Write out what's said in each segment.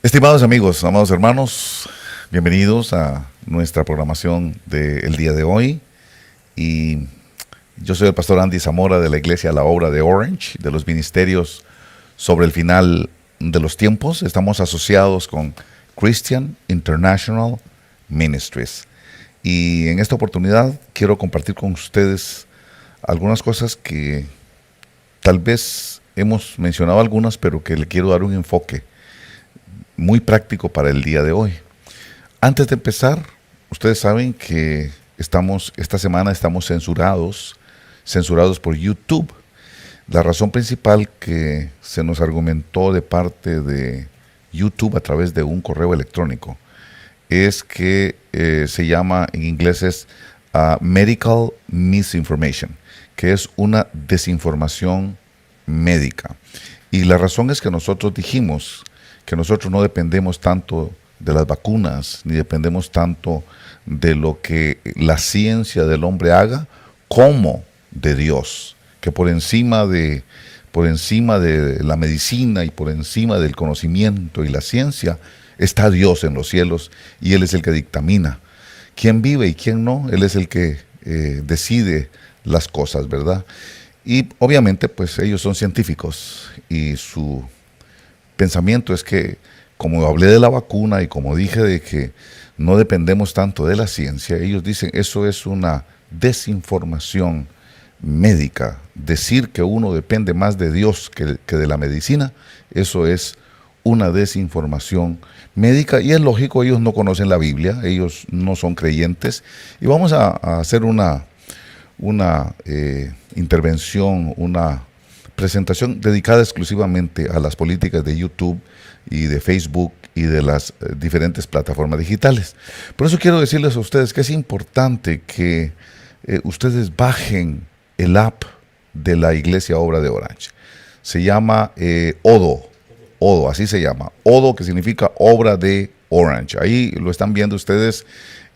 Estimados amigos, amados hermanos, bienvenidos a nuestra programación del día de hoy. Y yo soy el pastor Andy Zamora de la Iglesia La Obra de Orange, de los ministerios sobre el final de los tiempos. Estamos asociados con Christian International Ministries. Y en esta oportunidad quiero compartir con ustedes algunas cosas que tal vez hemos mencionado algunas, pero que le quiero dar un enfoque muy práctico para el día de hoy. Antes de empezar, ustedes saben que esta semana estamos censurados por YouTube. La razón principal que se nos argumentó de parte de YouTube a través de un correo electrónico es que se llama, en inglés es medical misinformation, que es una desinformación médica. Y la razón es que nosotros dijimos que nosotros no dependemos tanto de las vacunas, ni dependemos tanto de lo que la ciencia del hombre haga, como de Dios, que por encima de la medicina y por encima del conocimiento y la ciencia, está Dios en los cielos, y Él es el que dictamina quién vive y quién no. Él es el que decide las cosas, ¿verdad? Y obviamente, pues ellos son científicos, y su pensamiento es que, como hablé de la vacuna y como dije de que no dependemos tanto de la ciencia, ellos dicen eso es una desinformación médica. Decir que uno depende más de Dios que de la medicina, eso es una desinformación médica, y es lógico. Ellos no conocen la Biblia, ellos no son creyentes, y vamos a hacer una intervención, una presentación dedicada exclusivamente a las políticas de YouTube y de Facebook y de las diferentes plataformas digitales. Por eso quiero decirles a ustedes que es importante que ustedes bajen el app de la Iglesia Obra de Orange. Se llama Odo, así se llama. Odo, que significa Obra de Orange. Ahí lo están viendo ustedes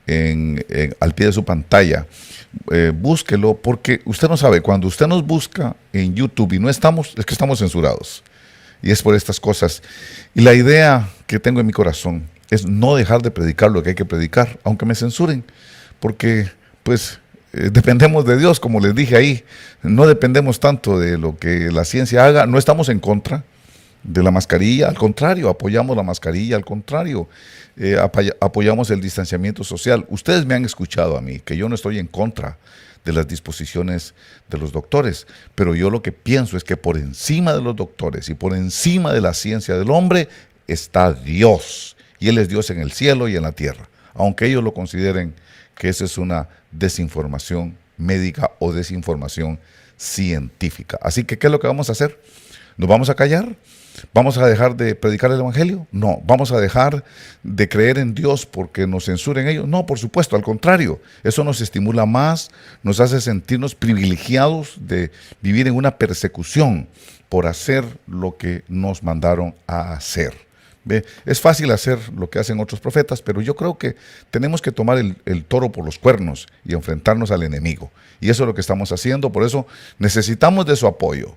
al pie de su pantalla. Búsquelo, porque usted no sabe, cuando usted nos busca en YouTube y no estamos, es que estamos censurados, y es por estas cosas. Y la idea que tengo en mi corazón es no dejar de predicar lo que hay que predicar, aunque me censuren, porque pues dependemos de Dios, como les dije ahí. No dependemos tanto de lo que la ciencia haga. No estamos en contra de la mascarilla, al contrario, apoyamos la mascarilla, al contrario, apoyamos el distanciamiento social. Ustedes me han escuchado a mí, que yo no estoy en contra de las disposiciones de los doctores, pero yo lo que pienso es que por encima de los doctores y por encima de la ciencia del hombre está Dios, y Él es Dios en el cielo y en la tierra, aunque ellos lo consideren que esa es una desinformación médica o desinformación científica. Así que, ¿qué es lo que vamos a hacer? ¿Nos vamos a callar? ¿Vamos a dejar de predicar el evangelio? No. ¿Vamos a dejar de creer en Dios porque nos censuren ellos? No, por supuesto, al contrario. Eso nos estimula más, nos hace sentirnos privilegiados de vivir en una persecución por hacer lo que nos mandaron a hacer. ¿Ve? Es fácil hacer lo que hacen otros profetas, pero yo creo que tenemos que tomar el toro por los cuernos y enfrentarnos al enemigo. Y eso es lo que estamos haciendo. Por eso necesitamos de su apoyo.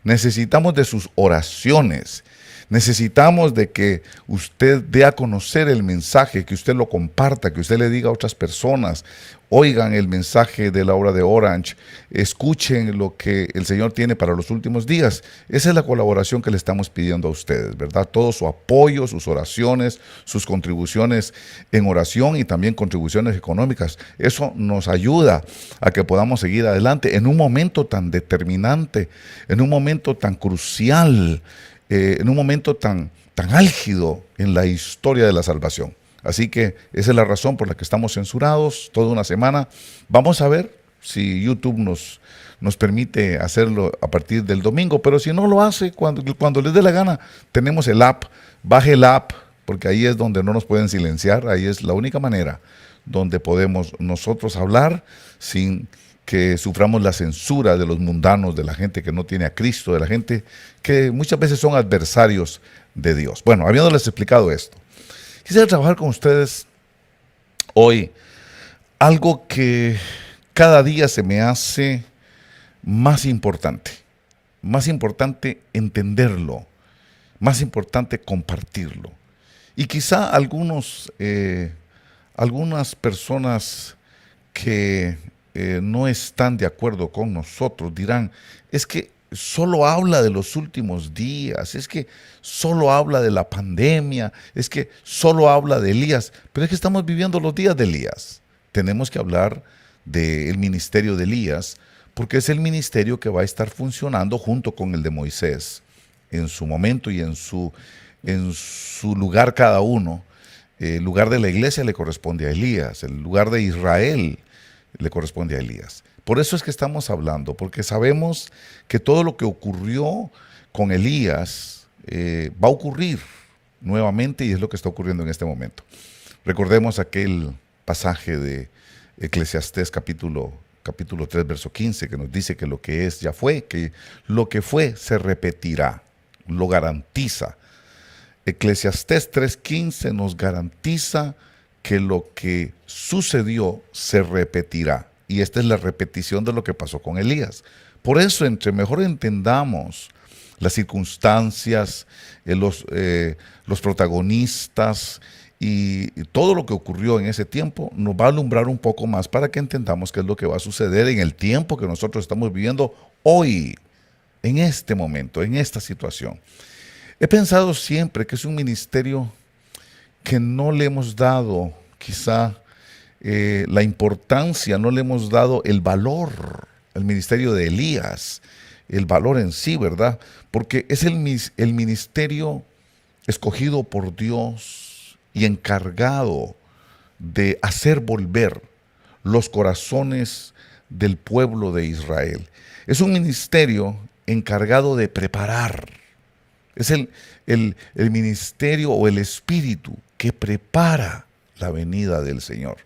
Necesitamos de sus oraciones. Necesitamos de que usted dé a conocer el mensaje, que usted lo comparta, que usted le diga a otras personas: oigan el mensaje de la Obra de Orange, escuchen lo que el Señor tiene para los últimos días. Esa es la colaboración que le estamos pidiendo a ustedes, ¿verdad? Todo su apoyo, sus oraciones, sus contribuciones en oración y también contribuciones económicas. Eso nos ayuda a que podamos seguir adelante en un momento tan determinante, en un momento tan crucial, en un momento tan álgido en la historia de la salvación. Así que esa es la razón por la que estamos censurados toda una semana. Vamos a ver si YouTube nos permite hacerlo a partir del domingo, pero si no lo hace, cuando les dé la gana, tenemos el app. Baje el app, porque ahí es donde no nos pueden silenciar. Ahí es la única manera donde podemos nosotros hablar sin que suframos la censura de los mundanos, de la gente que no tiene a Cristo, de la gente que muchas veces son adversarios de Dios. Bueno, habiéndoles explicado esto, quisiera trabajar con ustedes hoy algo que cada día se me hace más importante entenderlo, más importante compartirlo. Y quizá algunas personas que no están de acuerdo con nosotros dirán, es que solo habla de los últimos días, es que solo habla de la pandemia, es que solo habla de Elías, pero es que estamos viviendo los días de Elías. Tenemos que hablar del ministerio de Elías, porque es el ministerio que va a estar funcionando junto con el de Moisés, en su momento y en su lugar cada uno. El lugar de la iglesia le corresponde a Elías, el lugar de Israel le corresponde a Elías. Por eso es que estamos hablando, porque sabemos que todo lo que ocurrió con Elías va a ocurrir nuevamente, y es lo que está ocurriendo en este momento. Recordemos aquel pasaje de Eclesiastés capítulo 3, verso 15, que nos dice que lo que es ya fue, que lo que fue se repetirá, lo garantiza. Eclesiastés 3:15 nos garantiza que lo que sucedió se repetirá. Y esta es la repetición de lo que pasó con Elías. Por eso, entre mejor entendamos las circunstancias, los protagonistas y todo lo que ocurrió en ese tiempo, nos va a alumbrar un poco más para que entendamos qué es lo que va a suceder en el tiempo que nosotros estamos viviendo hoy, en este momento, en esta situación. He pensado siempre que es un ministerio que no le hemos dado quizá la importancia, no le hemos dado el valor, el ministerio de Elías, el valor en sí, ¿verdad? Porque es el ministerio escogido por Dios y encargado de hacer volver los corazones del pueblo de Israel. Es un ministerio encargado de preparar. Es el ministerio o el espíritu que prepara la venida del Señor.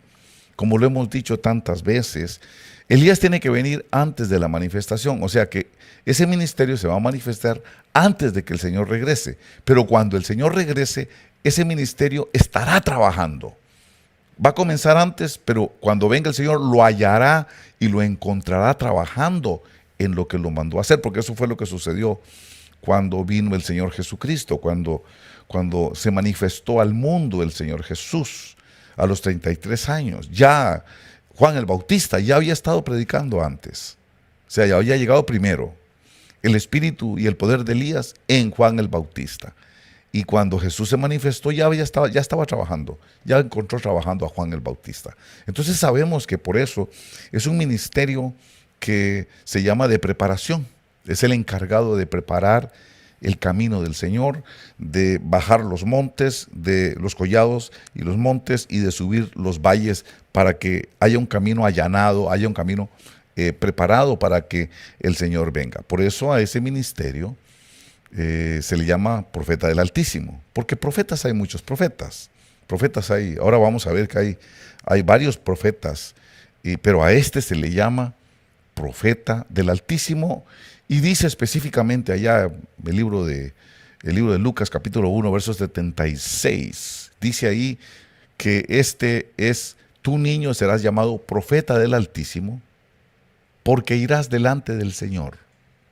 Como lo hemos dicho tantas veces, Elías tiene que venir antes de la manifestación, o sea que ese ministerio se va a manifestar antes de que el Señor regrese. Pero cuando el Señor regrese, ese ministerio estará trabajando. Va a comenzar antes, pero cuando venga el Señor lo hallará y lo encontrará trabajando en lo que lo mandó a hacer, porque eso fue lo que sucedió cuando vino el Señor Jesucristo, cuando se manifestó al mundo el Señor Jesús a los 33 años. Ya Juan el Bautista ya había estado predicando antes, o sea, ya había llegado primero el espíritu y el poder de Elías en Juan el Bautista. Y cuando Jesús se manifestó ya estaba trabajando, ya encontró trabajando a Juan el Bautista. Entonces sabemos que por eso es un ministerio que se llama de preparación. Es el encargado de preparar el camino del Señor, de bajar los montes, de los collados y los montes, y de subir los valles para que haya un camino allanado, haya un camino preparado para que el Señor venga. Por eso a ese ministerio se le llama profeta del Altísimo, porque profetas hay muchos profetas. Profetas hay, ahora vamos a ver que hay varios profetas, pero a este se le llama profeta del Altísimo. Y dice específicamente allá el libro de Lucas capítulo 1, versos 76. Dice ahí que tu niño serás llamado profeta del Altísimo, porque irás delante del Señor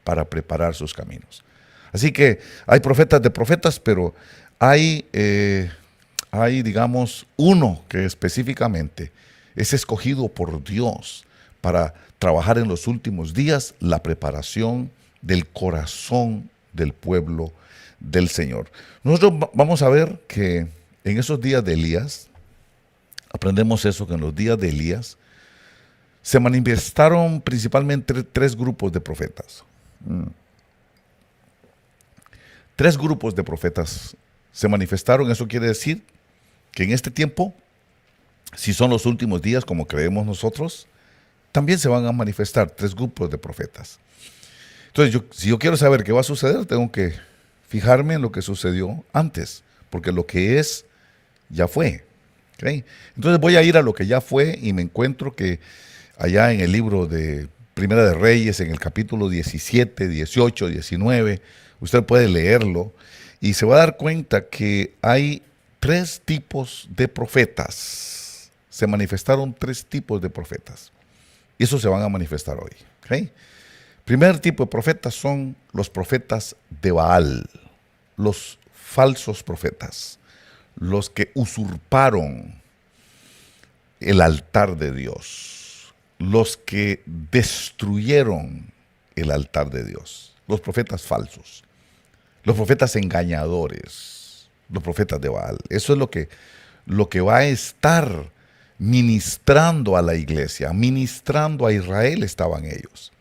para preparar sus caminos. Así que hay profetas de profetas, pero hay digamos, uno que específicamente es escogido por Dios para trabajar en los últimos días la preparación del corazón del pueblo del Señor. Nosotros vamos a ver que en esos días de Elías, aprendemos eso, que en los días de Elías se manifestaron principalmente tres grupos de profetas. Tres grupos de profetas se manifestaron. Eso quiere decir que en este tiempo, si son los últimos días como creemos nosotros, también se van a manifestar tres grupos de profetas. Entonces, si yo quiero saber qué va a suceder, tengo que fijarme en lo que sucedió antes, porque lo que es, ya fue. ¿Okay? Entonces voy a ir a lo que ya fue y me encuentro que allá en el libro de Primera de Reyes, en el capítulo 17, 18, 19, usted puede leerlo y se va a dar cuenta que hay tres tipos de profetas. Se manifestaron tres tipos de profetas. Y eso se van a manifestar hoy. ¿Okay? Primer tipo de profetas son los profetas de Baal, los falsos profetas, los que usurparon el altar de Dios, los que destruyeron el altar de Dios, los profetas falsos, los profetas engañadores, los profetas de Baal. Eso es lo que va a estar ministrando a la iglesia, ministrando a Israel estaban ellos.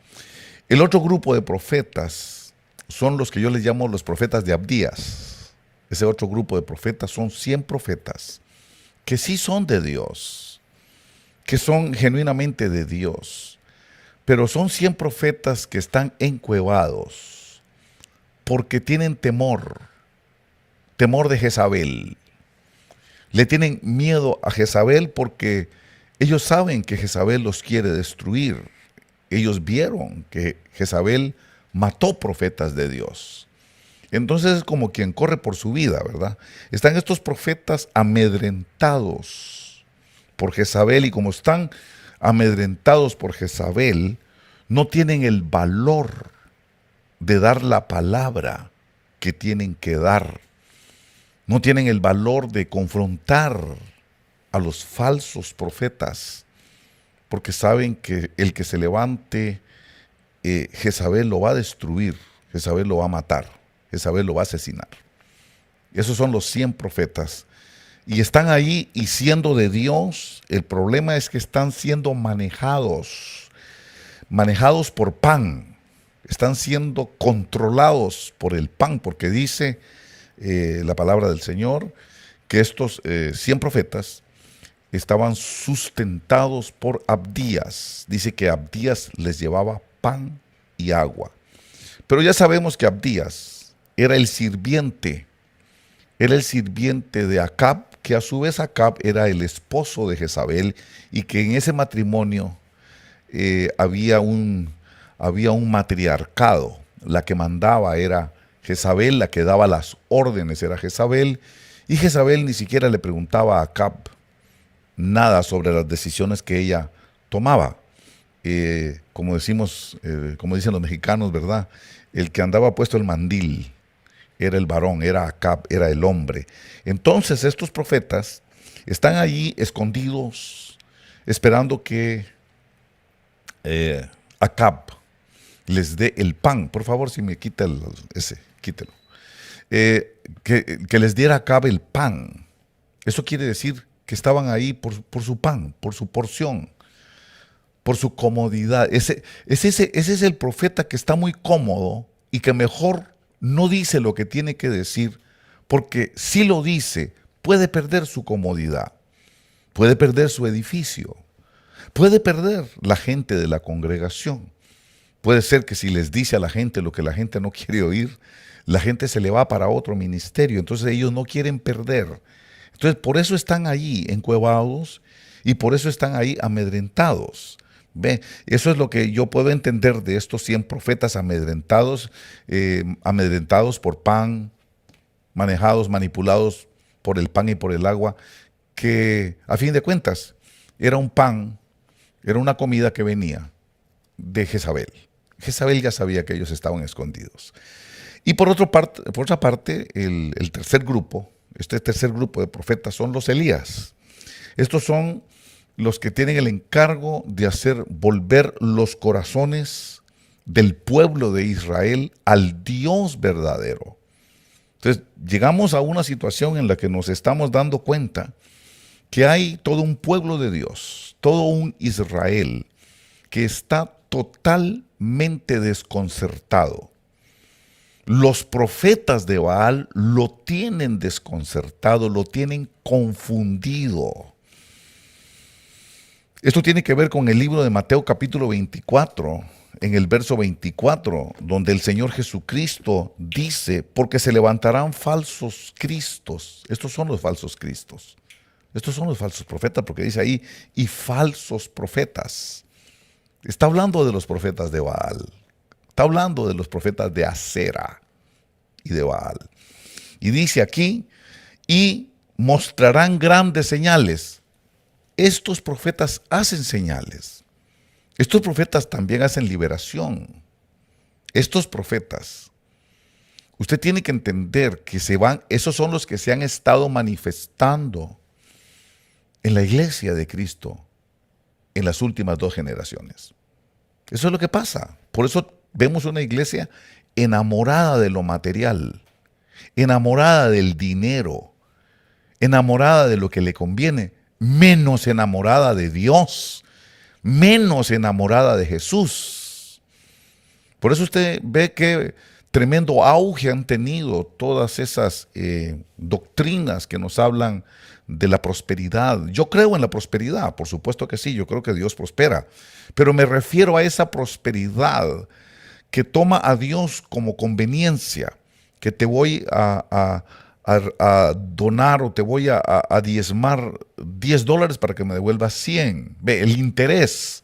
El otro grupo de profetas son los que yo les llamo los profetas de Abdías. Ese otro grupo de profetas son 100 profetas que sí son de Dios, que son genuinamente de Dios, pero son 100 profetas que están encuevados porque tienen temor de Jezabel. Le tienen miedo a Jezabel porque ellos saben que Jezabel los quiere destruir. Ellos vieron que Jezabel mató profetas de Dios. Entonces es como quien corre por su vida, ¿verdad? Están estos profetas amedrentados por Jezabel, y como están amedrentados por Jezabel, no tienen el valor de dar la palabra que tienen que dar. No tienen el valor de confrontar a los falsos profetas, porque saben que el que se levante, Jezabel lo va a destruir, Jezabel lo va a matar, Jezabel lo va a asesinar. Esos son los 100 profetas. Y están ahí y siendo de Dios, el problema es que están siendo manejados por pan. Están siendo controlados por el pan, porque dice la palabra del Señor que estos 100 profetas estaban sustentados por Abdías. Dice que Abdías les llevaba pan y agua. Pero ya sabemos que Abdías era el sirviente de Acab, que a su vez Acab era el esposo de Jezabel, y que en ese matrimonio había un matriarcado. La que mandaba era Jezabel, la que daba las órdenes era Jezabel, y Jezabel ni siquiera le preguntaba a Acab nada sobre las decisiones que ella tomaba. Como dicen los mexicanos, ¿verdad? El que andaba puesto el mandil era el varón, era Acab, era el hombre. Entonces estos profetas están allí escondidos, esperando que Acab les dé el pan. Por favor, si me quita quítelo. Que les diera Acab el pan. Eso quiere decir que estaban ahí por su pan, por su porción, por su comodidad. Ese es el profeta que está muy cómodo y que mejor no dice lo que tiene que decir, porque si lo dice, puede perder su comodidad, puede perder su edificio, puede perder la gente de la congregación. Puede ser que si les dice a la gente lo que la gente no quiere oír, la gente se le va para otro ministerio. Entonces ellos no quieren perder. Entonces por eso están ahí encuevados y por eso están ahí amedrentados. ¿Ve? Eso es lo que yo puedo entender de estos 100 profetas amedrentados por pan, manipulados por el pan y por el agua, que a fin de cuentas era un pan, era una comida que venía de Jezabel. Jezabel ya sabía que ellos estaban escondidos. Y por otra parte, el tercer grupo, este tercer grupo de profetas son los Elías. Estos son los que tienen el encargo de hacer volver los corazones del pueblo de Israel al Dios verdadero. Entonces, llegamos a una situación en la que nos estamos dando cuenta que hay todo un pueblo de Dios, todo un Israel, que está totalmente desconcertado. Los profetas de Baal lo tienen desconcertado, lo tienen confundido. Esto tiene que ver con el libro de Mateo capítulo 24, en el verso 24, donde el Señor Jesucristo dice, porque se levantarán falsos cristos. Estos son los falsos cristos. Estos son los falsos profetas, porque dice ahí, y falsos profetas. Está hablando de los profetas de Baal. Está hablando de los profetas de Acera y de Baal. Y dice aquí, y mostrarán grandes señales. Estos profetas hacen señales. Estos profetas también hacen liberación. Estos profetas Usted tiene que entender que esos son los que se han estado manifestando en la iglesia de Cristo en las últimas 2 generaciones. Eso es lo que pasa. Por eso vemos una iglesia enamorada de lo material, enamorada del dinero, enamorada de lo que le conviene, menos enamorada de Dios, menos enamorada de Jesús. Por eso usted ve que tremendo auge han tenido todas esas doctrinas que nos hablan de la prosperidad. Yo creo en la prosperidad, por supuesto que sí, yo creo que Dios prospera, pero me refiero a esa prosperidad que toma a Dios como conveniencia, que te voy a donar o te voy a diezmar $10 para que me devuelvas 100. Ve, el interés,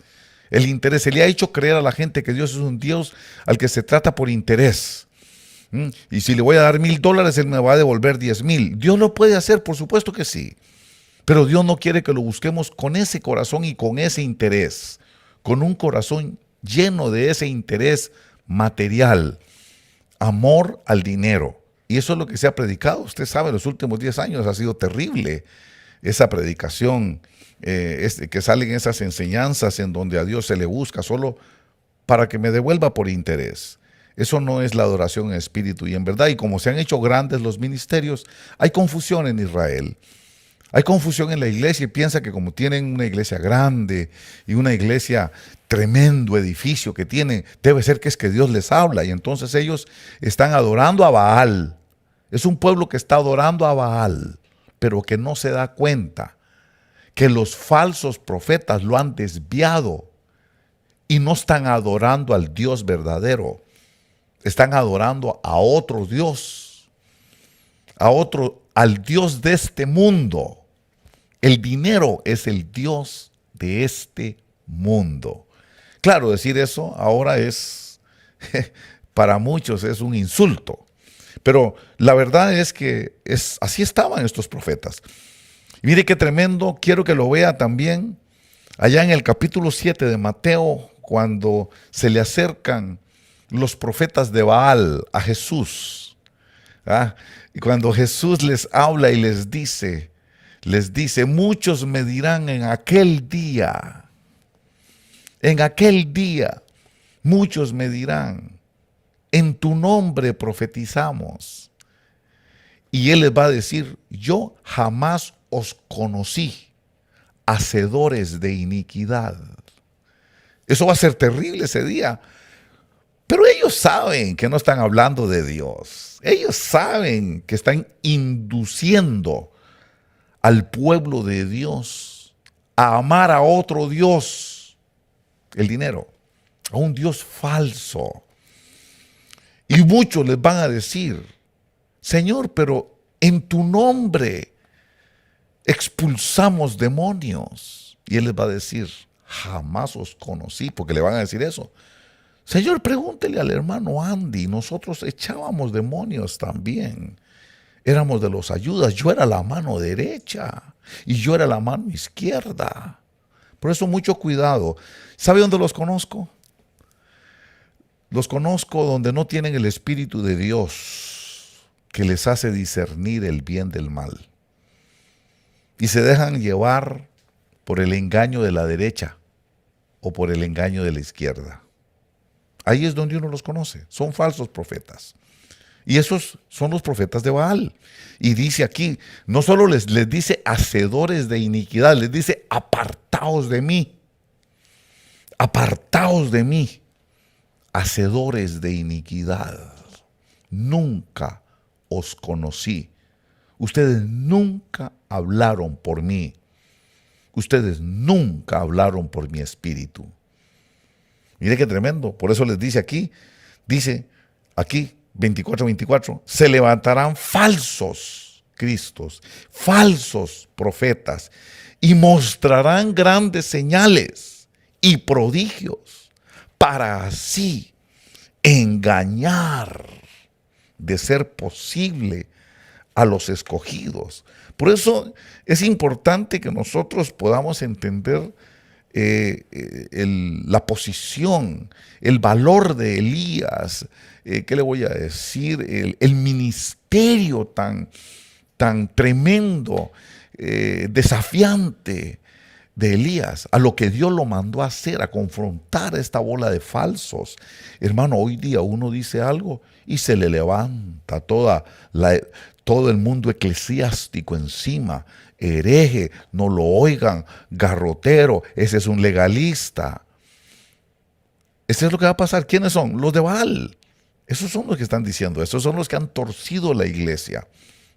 se le ha hecho creer a la gente que Dios es un Dios al que se trata por interés. Y si le voy a dar $1,000, Él me va a devolver 10,000. Dios lo puede hacer, por supuesto que sí. Pero Dios no quiere que lo busquemos con ese corazón y con ese interés. Con un corazón lleno de ese interés material. Amor al dinero. Y eso es lo que se ha predicado. Usted sabe, los últimos 10 años ha sido terrible esa predicación, que salen esas enseñanzas en donde a Dios se le busca solo para que me devuelva por interés. Eso no es la adoración en espíritu y en verdad. Y como se han hecho grandes los ministerios, hay confusión en Israel. Hay confusión en la iglesia y piensa que como tienen una iglesia grande y una iglesia tremendo edificio que tienen, debe ser que es que Dios les habla. Y entonces ellos están adorando a Baal. Es un pueblo que está adorando a Baal, pero que no se da cuenta que los falsos profetas lo han desviado y no están adorando al Dios verdadero. Están adorando a otro Dios, al Dios de este mundo. El dinero es el Dios de este mundo. Claro, decir eso ahora para muchos es un insulto. Pero la verdad es que así estaban estos profetas. Y mire qué tremendo, quiero que lo vea también allá en el capítulo 7 de Mateo, cuando se le acercan los profetas de Baal a Jesús. Y cuando Jesús les habla y les dice, muchos me dirán en aquel día, muchos me dirán, en tu nombre profetizamos. Y Él les va a decir, yo jamás os conocí, hacedores de iniquidad. Eso va a ser terrible ese día. Pero ellos saben que no están hablando de Dios. Ellos saben que están induciendo al pueblo de Dios a amar a otro Dios, el dinero, a un Dios falso. Y muchos les van a decir, Señor, pero en tu nombre expulsamos demonios. Y Él les va a decir, jamás os conocí, porque le van a decir eso. Señor, pregúntele al hermano Andy, nosotros echábamos demonios también. Éramos de los ayudas, yo era la mano derecha y yo era la mano izquierda. Por eso mucho cuidado. ¿Sabe dónde los conozco? Los conozco donde no tienen el Espíritu de Dios que les hace discernir el bien del mal. Y se dejan llevar por el engaño de la derecha o por el engaño de la izquierda. Ahí es donde uno los conoce, son falsos profetas. Y esos son los profetas de Baal. Y dice aquí, no solo les dice hacedores de iniquidad, les dice apartaos de mí. Apartaos de mí, hacedores de iniquidad. Nunca os conocí. Ustedes nunca hablaron por mí. Ustedes nunca hablaron por mi espíritu. Mire qué tremendo. Por eso les dice aquí 24:24, se levantarán falsos cristos, falsos profetas, y mostrarán grandes señales y prodigios para así engañar, de ser posible, a los escogidos. Por eso es importante que nosotros podamos entender la posición, el valor de Elías, ¿qué le voy a decir? El ministerio tan tremendo, desafiante de Elías, a lo que Dios lo mandó a hacer, a confrontar a esta bola de falsos. Hermano, hoy día uno dice algo y se le levanta todo el mundo eclesiástico encima. Hereje, no lo oigan, garrotero, ese es un legalista. Eso es lo que va a pasar. ¿Quiénes son? Los de Baal. Esos son los que están diciendo, esos son los que han torcido la iglesia.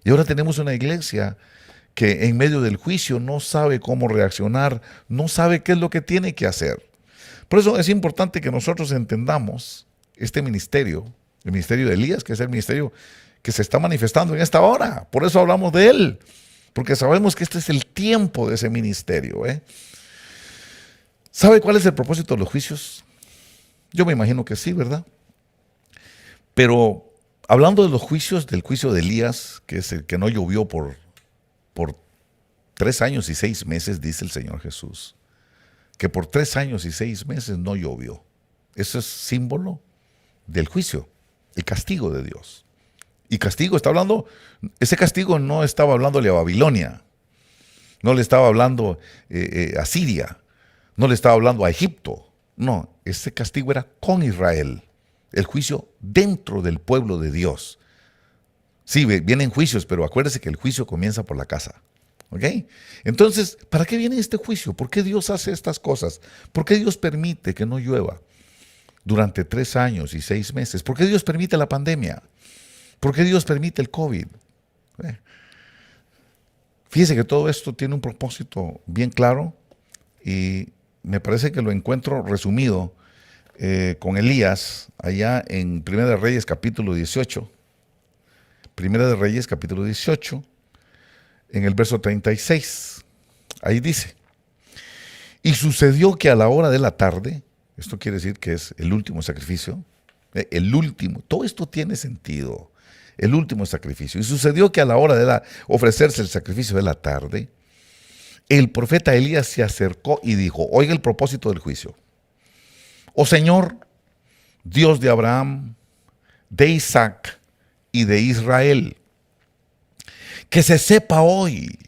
Y ahora tenemos una iglesia que en medio del juicio no sabe cómo reaccionar, no sabe qué es lo que tiene que hacer. Por eso es importante que nosotros entendamos este ministerio, el ministerio de Elías, que es el ministerio que se está manifestando en esta hora. Por eso hablamos de él, porque sabemos que este es el tiempo de ese ministerio. ¿Sabe cuál es el propósito de los juicios? Yo me imagino que sí, ¿verdad? Pero hablando de los juicios, del juicio de Elías, que es el que no llovió por 3 años y 6 meses, dice el Señor Jesús, que por 3 años y 6 meses no llovió. Eso es símbolo del juicio, el castigo de Dios. Y castigo está hablando, ese castigo no estaba hablándole a Babilonia, no le estaba hablando a Siria, no le estaba hablando a Egipto. No, ese castigo era con Israel, el juicio dentro del pueblo de Dios. Sí, vienen juicios, pero acuérdese que el juicio comienza por la casa. ¿Ok? Entonces, ¿para qué viene este juicio? ¿Por qué Dios hace estas cosas? ¿Por qué Dios permite que no llueva durante 3 años y 6 meses? ¿Por qué Dios permite la pandemia? ¿Por qué Dios permite el COVID? Fíjese que todo esto tiene un propósito bien claro y me parece que lo encuentro resumido con Elías allá en Primera de Reyes capítulo 18. Primera de Reyes capítulo 18, en el verso 36. Ahí dice: y sucedió que a la hora de la tarde, esto quiere decir que es el último sacrificio, el último, todo esto tiene sentido, el último sacrificio. Y sucedió que a la hora de ofrecerse el sacrificio de la tarde, el profeta Elías se acercó y dijo: oiga el propósito del juicio. Oh Señor, Dios de Abraham, de Isaac y de Israel, que se sepa hoy,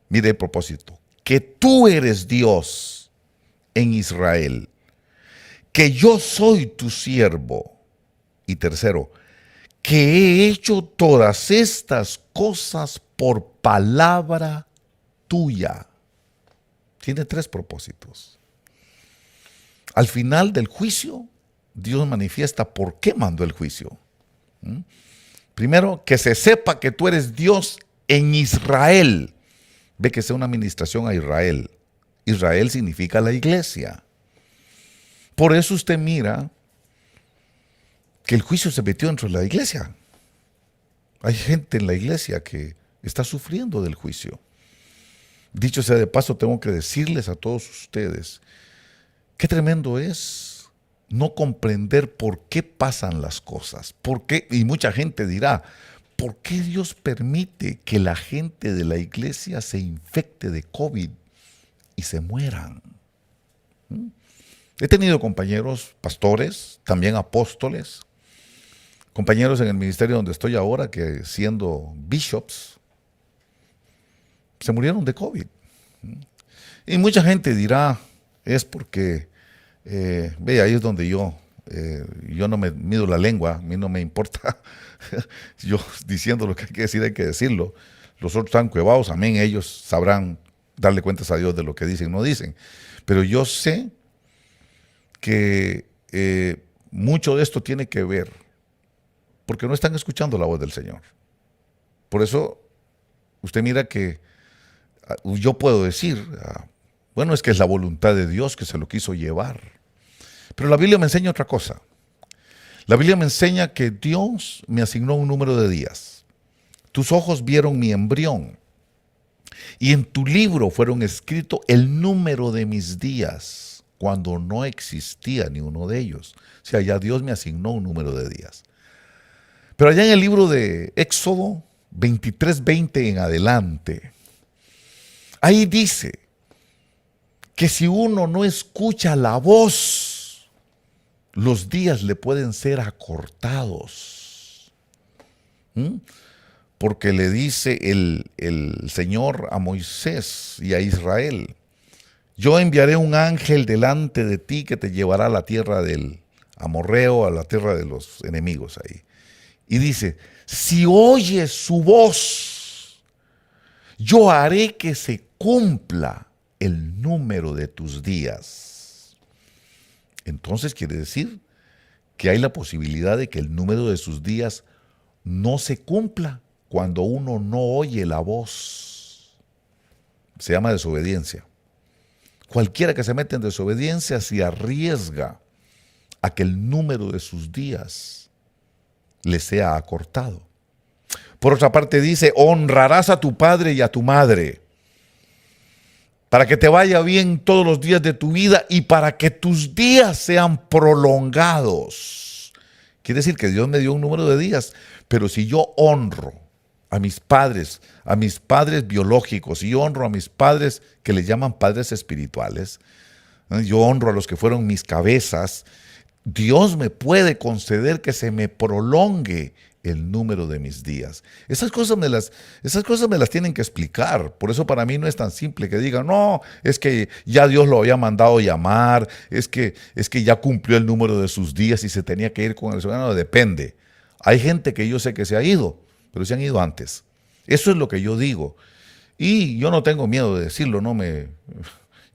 mire el propósito, que tú eres Dios en Israel, que yo soy tu siervo. Y tercero, que he hecho todas estas cosas por palabra tuya. Tiene 3 propósitos. Al final del juicio, Dios manifiesta por qué mandó el juicio. Primero, que se sepa que tú eres Dios en Israel. Ve que sea una administración a Israel. Israel significa la iglesia. Por eso usted mira que el juicio se metió dentro de la iglesia. Hay gente en la iglesia que está sufriendo del juicio. Dicho sea de paso, tengo que decirles a todos ustedes, qué tremendo es no comprender por qué pasan las cosas. ¿Por qué? Y mucha gente dirá, ¿por qué Dios permite que la gente de la iglesia se infecte de COVID y se mueran? He tenido compañeros pastores, también apóstoles, compañeros en el ministerio donde estoy ahora, que siendo bishops, se murieron de COVID. Y mucha gente dirá, es porque, ve, ahí es donde yo no me mido la lengua, a mí no me importa, yo diciendo lo que hay que decir, hay que decirlo. Los otros están cuevados, amén, ellos sabrán darle cuentas a Dios de lo que dicen o no dicen. Pero yo sé que mucho de esto tiene que ver porque no están escuchando la voz del Señor. Por eso usted mira que yo puedo decir, bueno, es que es la voluntad de Dios que se lo quiso llevar. Pero la Biblia me enseña otra cosa. La Biblia me enseña que Dios me asignó un número de días. Tus ojos vieron mi embrión y en tu libro fueron escritos el número de mis días cuando no existía ni uno de ellos. O sea, ya Dios me asignó un número de días. Pero allá en el libro de Éxodo 23:20 en adelante, ahí dice que si uno no escucha la voz, los días le pueden ser acortados. Porque le dice el Señor a Moisés y a Israel: yo enviaré un ángel delante de ti que te llevará a la tierra del amorreo, a la tierra de los enemigos ahí. Y dice: si oyes su voz, yo haré que se cumpla el número de tus días. Entonces quiere decir que hay la posibilidad de que el número de sus días no se cumpla cuando uno no oye la voz. Se llama desobediencia. Cualquiera que se mete en desobediencia se arriesga a que el número de sus días le sea acortado. Por otra parte dice: honrarás a tu padre y a tu madre, para que te vaya bien todos los días de tu vida y para que tus días sean prolongados. Quiere decir que Dios me dio un número de días, pero si yo honro a mis padres biológicos, y yo honro a mis padres que les llaman padres espirituales, yo honro a los que fueron mis cabezas, Dios me puede conceder que se me prolongue el número de mis días. Esas cosas me las tienen que explicar. Por eso para mí no es tan simple que digan: no, es que ya Dios lo había mandado llamar, es que ya cumplió el número de sus días y se tenía que ir con el Señor. No, depende. Hay gente que yo sé que se ha ido, pero se han ido antes. Eso es lo que yo digo. Y yo no tengo miedo de decirlo,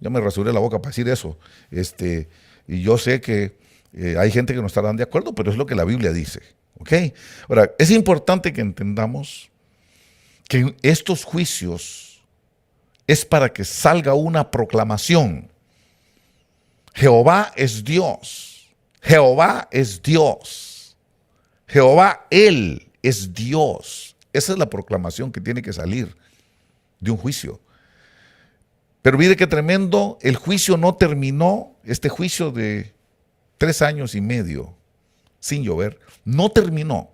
ya me rasuré la boca para decir eso. Y yo sé que hay gente que no estará de acuerdo, pero es lo que la Biblia dice. ¿Ok? Ahora, es importante que entendamos que estos juicios es para que salga una proclamación. Jehová es Dios. Jehová es Dios. Jehová, Él es Dios. Esa es la proclamación que tiene que salir de un juicio. Pero mire qué tremendo, el juicio no terminó, este juicio de 3 años y medio sin llover, no terminó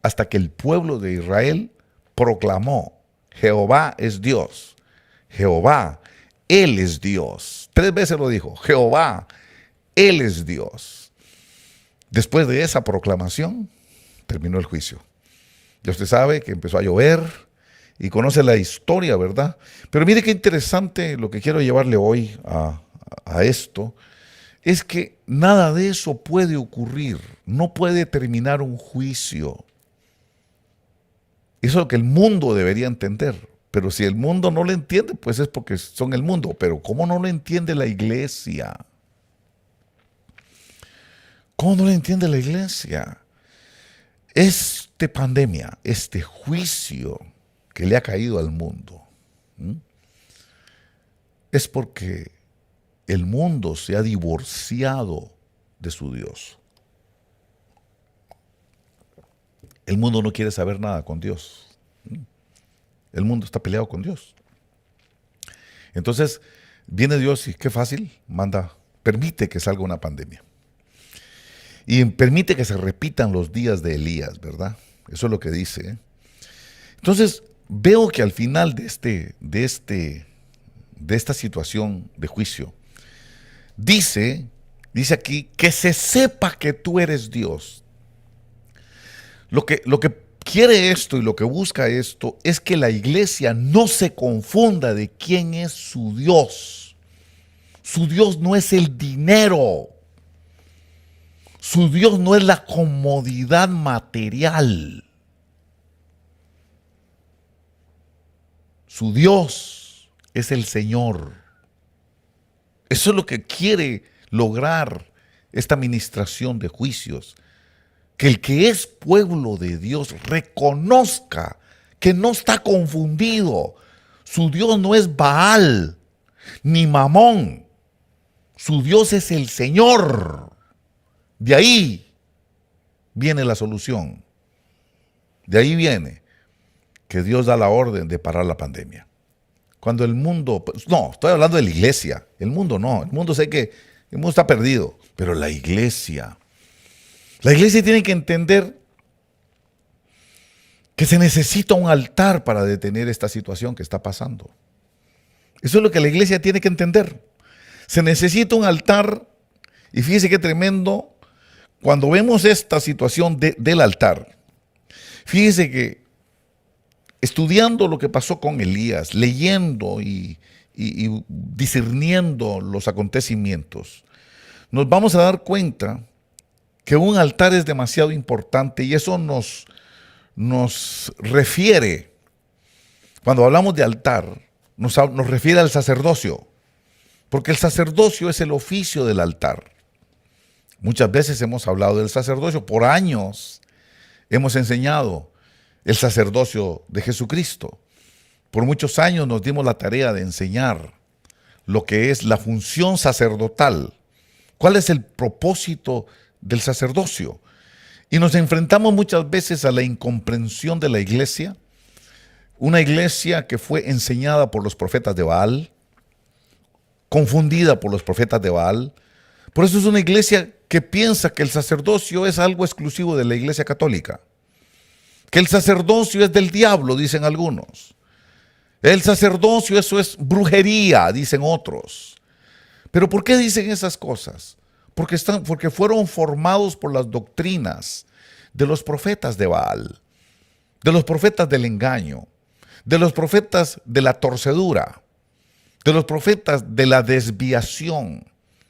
hasta que el pueblo de Israel proclamó: Jehová es Dios. Jehová, Él es Dios. 3 veces lo dijo: Jehová, Él es Dios. Después de esa proclamación, terminó el juicio. Ya usted sabe que empezó a llover y conoce la historia, ¿verdad? Pero mire qué interesante lo que quiero llevarle hoy a esto. Es que nada de eso puede ocurrir, no puede terminar un juicio. Eso es lo que el mundo debería entender, pero si el mundo no lo entiende, pues es porque son el mundo. Pero ¿cómo no lo entiende la iglesia? ¿Cómo no lo entiende la iglesia? Esta pandemia, este juicio que le ha caído al mundo, es porque el mundo se ha divorciado de su Dios. El mundo no quiere saber nada con Dios. El mundo está peleado con Dios. Entonces, viene Dios y qué fácil, permite que salga una pandemia. Y permite que se repitan los días de Elías, ¿verdad? Eso es lo que dice. Entonces, veo que al final de esta situación de juicio, dice aquí que se sepa que tú eres Dios. Lo que quiere esto y lo que busca esto es que la iglesia no se confunda de quién es su Dios. Su Dios no es el dinero. Su Dios no es la comodidad material. Su Dios es el Señor. Eso es lo que quiere lograr esta administración de juicios. Que el que es pueblo de Dios reconozca que no está confundido. Su Dios no es Baal ni Mamón. Su Dios es el Señor. De ahí viene la solución. De ahí viene que Dios da la orden de parar la pandemia. Cuando el mundo, no, estoy hablando de la iglesia, el mundo no, el mundo sé que el mundo está perdido, pero la iglesia tiene que entender que se necesita un altar para detener esta situación que está pasando. Eso es lo que la iglesia tiene que entender. Se necesita un altar, y fíjese qué tremendo, cuando vemos esta situación del altar, fíjese que estudiando lo que pasó con Elías, leyendo y discerniendo los acontecimientos, nos vamos a dar cuenta que un altar es demasiado importante y eso nos refiere, cuando hablamos de altar, nos refiere al sacerdocio, porque el sacerdocio es el oficio del altar. Muchas veces hemos hablado del sacerdocio, por años hemos enseñado el sacerdocio de Jesucristo. Por muchos años nos dimos la tarea de enseñar lo que es la función sacerdotal. ¿Cuál es el propósito del sacerdocio? Y nos enfrentamos muchas veces a la incomprensión de la iglesia, una iglesia que fue enseñada por los profetas de Baal, confundida por los profetas de Baal. Por eso es una iglesia que piensa que el sacerdocio es algo exclusivo de la iglesia católica, que el sacerdocio es del diablo, dicen algunos. El sacerdocio, eso es brujería, dicen otros. ¿Pero por qué dicen esas cosas? Porque fueron formados por las doctrinas de los profetas de Baal, de los profetas del engaño, de los profetas de la torcedura, de los profetas de la desviación.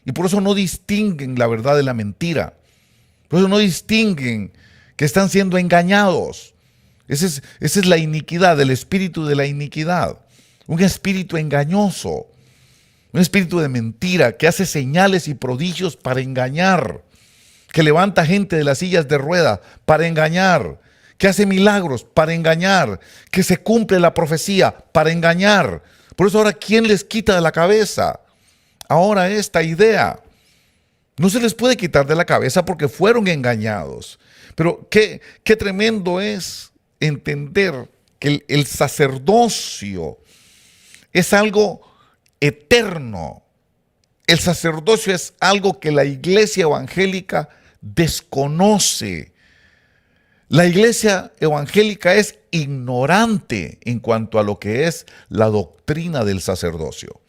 Y por eso no distinguen la verdad de la mentira. Por eso no distinguen que están siendo engañados. Esa es la iniquidad, el espíritu de la iniquidad. Un espíritu engañoso, un espíritu de mentira que hace señales y prodigios para engañar, que levanta gente de las sillas de rueda para engañar, que hace milagros para engañar, que se cumple la profecía para engañar. Por eso ahora, ¿quién les quita de la cabeza ahora esta idea? No se les puede quitar de la cabeza porque fueron engañados. Pero qué tremendo es entender que el sacerdocio es algo eterno. El sacerdocio es algo que la iglesia evangélica desconoce. La iglesia evangélica es ignorante en cuanto a lo que es la doctrina del sacerdocio.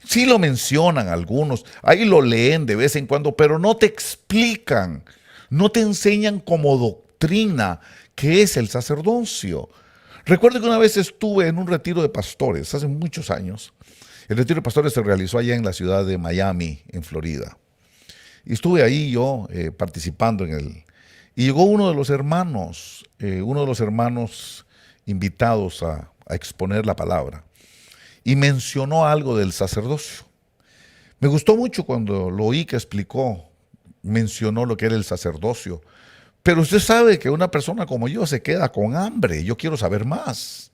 Sí lo mencionan algunos, ahí lo leen de vez en cuando, pero no te explican, no te enseñan como doctrina qué es el sacerdocio. Recuerdo que una vez estuve en un retiro de pastores, hace muchos años. El retiro de pastores se realizó allá en la ciudad de Miami, en Florida. Y estuve ahí yo participando en él. Y llegó uno de los hermanos invitados a exponer la palabra. Y mencionó algo del sacerdocio. Me gustó mucho cuando lo oí que explicó, mencionó lo que era el sacerdocio. Pero usted sabe que una persona como yo se queda con hambre. Yo quiero saber más.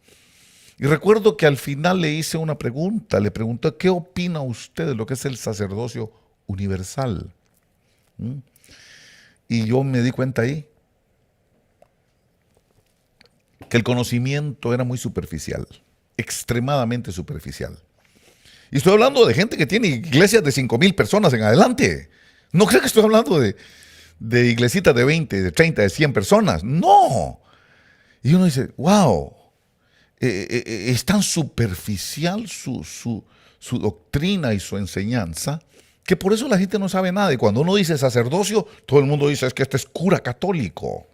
Y recuerdo que al final le hice una pregunta. Le pregunté, ¿qué opina usted de lo que es el sacerdocio universal? Y yo me di cuenta ahí que el conocimiento era muy superficial, extremadamente superficial. Y estoy hablando de gente que tiene iglesias de 5,000 personas en adelante. No creo que estoy hablando de iglesitas de 20, de 30, de 100 personas. No. Y uno dice, wow, es tan superficial su doctrina y su enseñanza que por eso la gente no sabe nada. Y cuando uno dice sacerdocio, todo el mundo dice es que este es cura católico.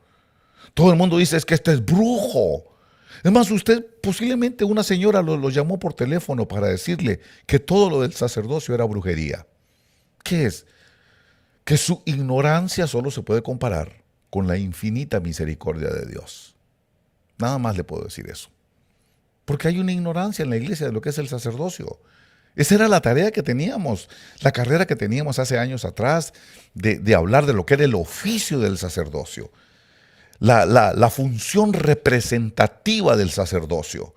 Todo el mundo dice es que este es brujo. Es más, usted posiblemente una señora lo llamó por teléfono para decirle que todo lo del sacerdocio era brujería. ¿Qué es? Que su ignorancia solo se puede comparar con la infinita misericordia de Dios. Nada más le puedo decir eso. Porque hay una ignorancia en la iglesia de lo que es el sacerdocio. Esa era la tarea que teníamos, la carrera que teníamos hace años atrás de hablar de lo que era el oficio del sacerdocio. La función representativa del sacerdocio.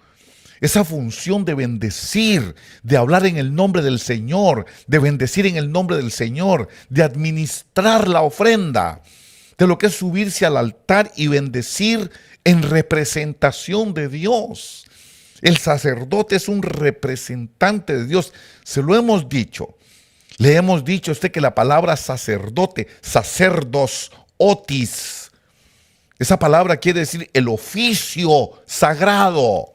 Esa función de bendecir, de hablar en el nombre del Señor, de bendecir en el nombre del Señor, de administrar la ofrenda, de lo que es subirse al altar y bendecir en representación de Dios. El sacerdote es un representante de Dios. Se lo hemos dicho. Le hemos dicho a usted que la palabra sacerdote, sacerdos, otis, esa palabra quiere decir el oficio sagrado.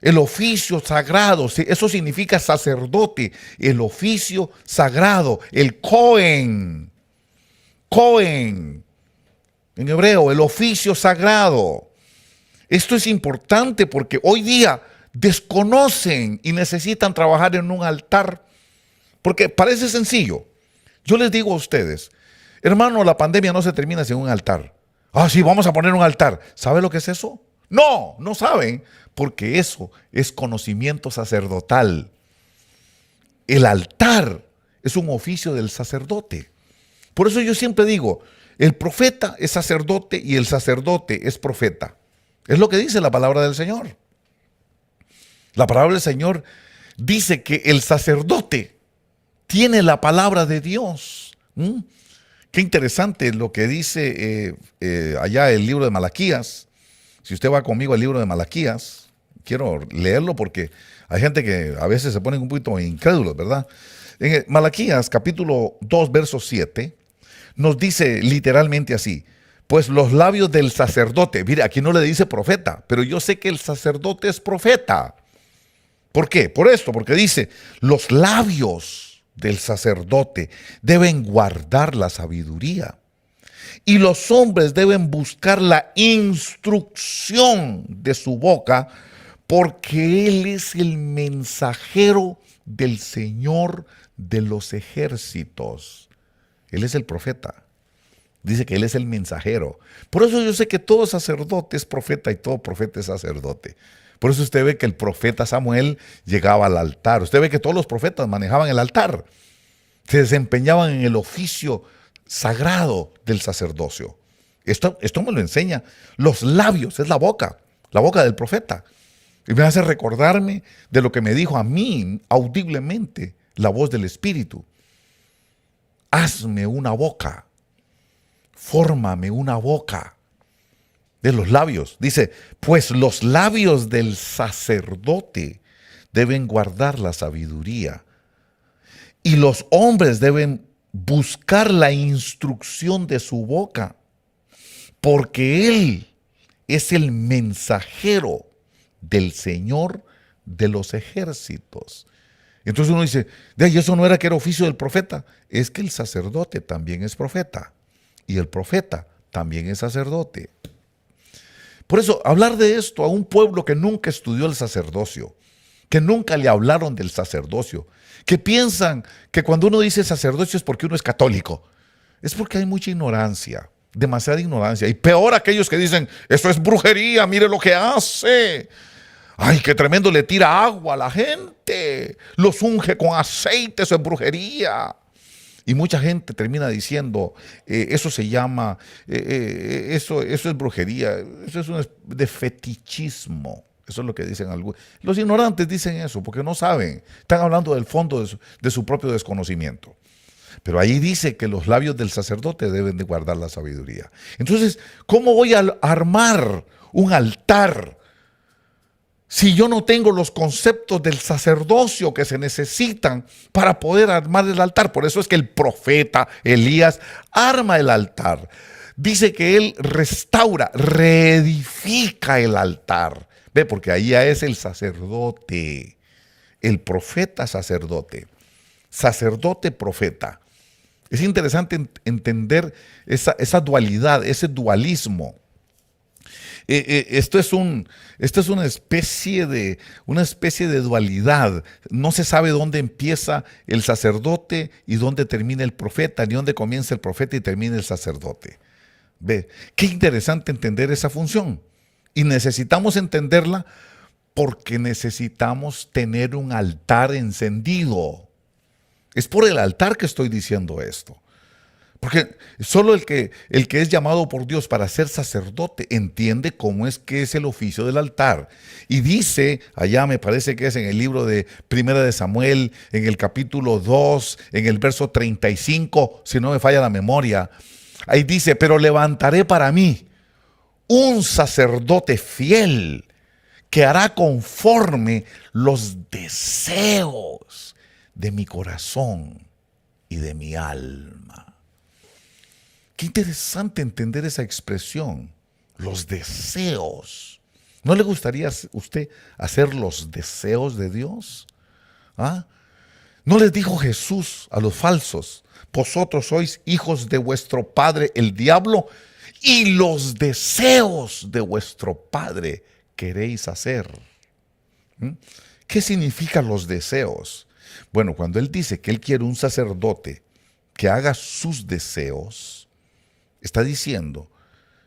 El oficio sagrado, eso significa sacerdote, el oficio sagrado, el Cohen. Cohen, en hebreo, el oficio sagrado. Esto es importante porque hoy día desconocen y necesitan trabajar en un altar. Porque parece sencillo. Yo les digo a ustedes, hermano, la pandemia no se termina sin un altar. Ah, sí, vamos a poner un altar. ¿Sabe lo que es eso? No, no saben, porque eso es conocimiento sacerdotal. El altar es un oficio del sacerdote. Por eso yo siempre digo, el profeta es sacerdote y el sacerdote es profeta. Es lo que dice la palabra del Señor. La palabra del Señor dice que el sacerdote tiene la palabra de Dios. Qué interesante lo que dice allá el libro de Malaquías. Si usted va conmigo al libro de Malaquías, quiero leerlo porque hay gente que a veces se ponen un poquito incrédulos, ¿verdad? En Malaquías capítulo 2, verso 7, nos dice literalmente así: pues los labios del sacerdote, mire, aquí no le dice profeta, pero yo sé que el sacerdote es profeta. ¿Por qué? Por esto, porque dice, los labios del sacerdote deben guardar la sabiduría y los hombres deben buscar la instrucción de su boca, porque Él es el mensajero del Señor de los ejércitos. Él es el profeta. Dice que Él es el mensajero. Por eso yo sé que todo sacerdote es profeta y todo profeta es sacerdote. Por eso usted ve que el profeta Samuel llegaba al altar. Usted ve que todos los profetas manejaban el altar. Se desempeñaban en el oficio sagrado del sacerdocio. Esto me lo enseña. Los labios, es la boca del profeta. Y me hace recordarme de lo que me dijo a mí audiblemente la voz del Espíritu. Hazme una boca, fórmame una boca. De los labios. Dice, pues los labios del sacerdote deben guardar la sabiduría y los hombres deben buscar la instrucción de su boca, porque Él es el mensajero del Señor de los ejércitos. Entonces uno dice, ¿y eso no era que era oficio del profeta? Es que el sacerdote también es profeta y el profeta también es sacerdote. Por eso, hablar de esto a un pueblo que nunca estudió el sacerdocio, que nunca le hablaron del sacerdocio, que piensan que cuando uno dice sacerdocio es porque uno es católico, es porque hay mucha ignorancia, demasiada ignorancia. Y peor aquellos que dicen, eso es brujería, mire lo que hace. Ay, qué tremendo, le tira agua a la gente, los unge con aceite, eso es brujería. Y mucha gente termina diciendo, eso se llama, eso es brujería, eso es de fetichismo. Eso es lo que dicen algunos. Los ignorantes dicen eso porque no saben, están hablando del fondo de su propio desconocimiento. Pero ahí dice que los labios del sacerdote deben de guardar la sabiduría. Entonces, ¿cómo voy a armar un altar si yo no tengo los conceptos del sacerdocio que se necesitan para poder armar el altar? Por eso es que el profeta Elías arma el altar. Dice que él restaura, reedifica el altar. Ve, porque ahí ya es el sacerdote, el profeta sacerdote, sacerdote profeta. Es interesante entender esa dualidad, ese dualismo. Esto es una especie de dualidad. No se sabe dónde empieza el sacerdote y dónde termina el profeta, ni dónde comienza el profeta y termina el sacerdote. Ve, qué interesante entender esa función. Y necesitamos entenderla porque necesitamos tener un altar encendido. Es por el altar que estoy diciendo esto. Porque solo el que es llamado por Dios para ser sacerdote entiende cómo es que es el oficio del altar. Y dice, allá me parece que es en el libro de Primera de Samuel, en el capítulo 2, en el verso 35, si no me falla la memoria, ahí dice, pero levantaré para mí un sacerdote fiel que hará conforme los deseos de mi corazón y de mi alma. Qué interesante entender esa expresión, los deseos. ¿No le gustaría a usted hacer los deseos de Dios? ¿Ah? ¿No les dijo Jesús a los falsos: vosotros sois hijos de vuestro padre el diablo, y los deseos de vuestro padre queréis hacer? ¿Qué significan los deseos? Bueno, cuando él dice que él quiere un sacerdote que haga sus deseos, está diciendo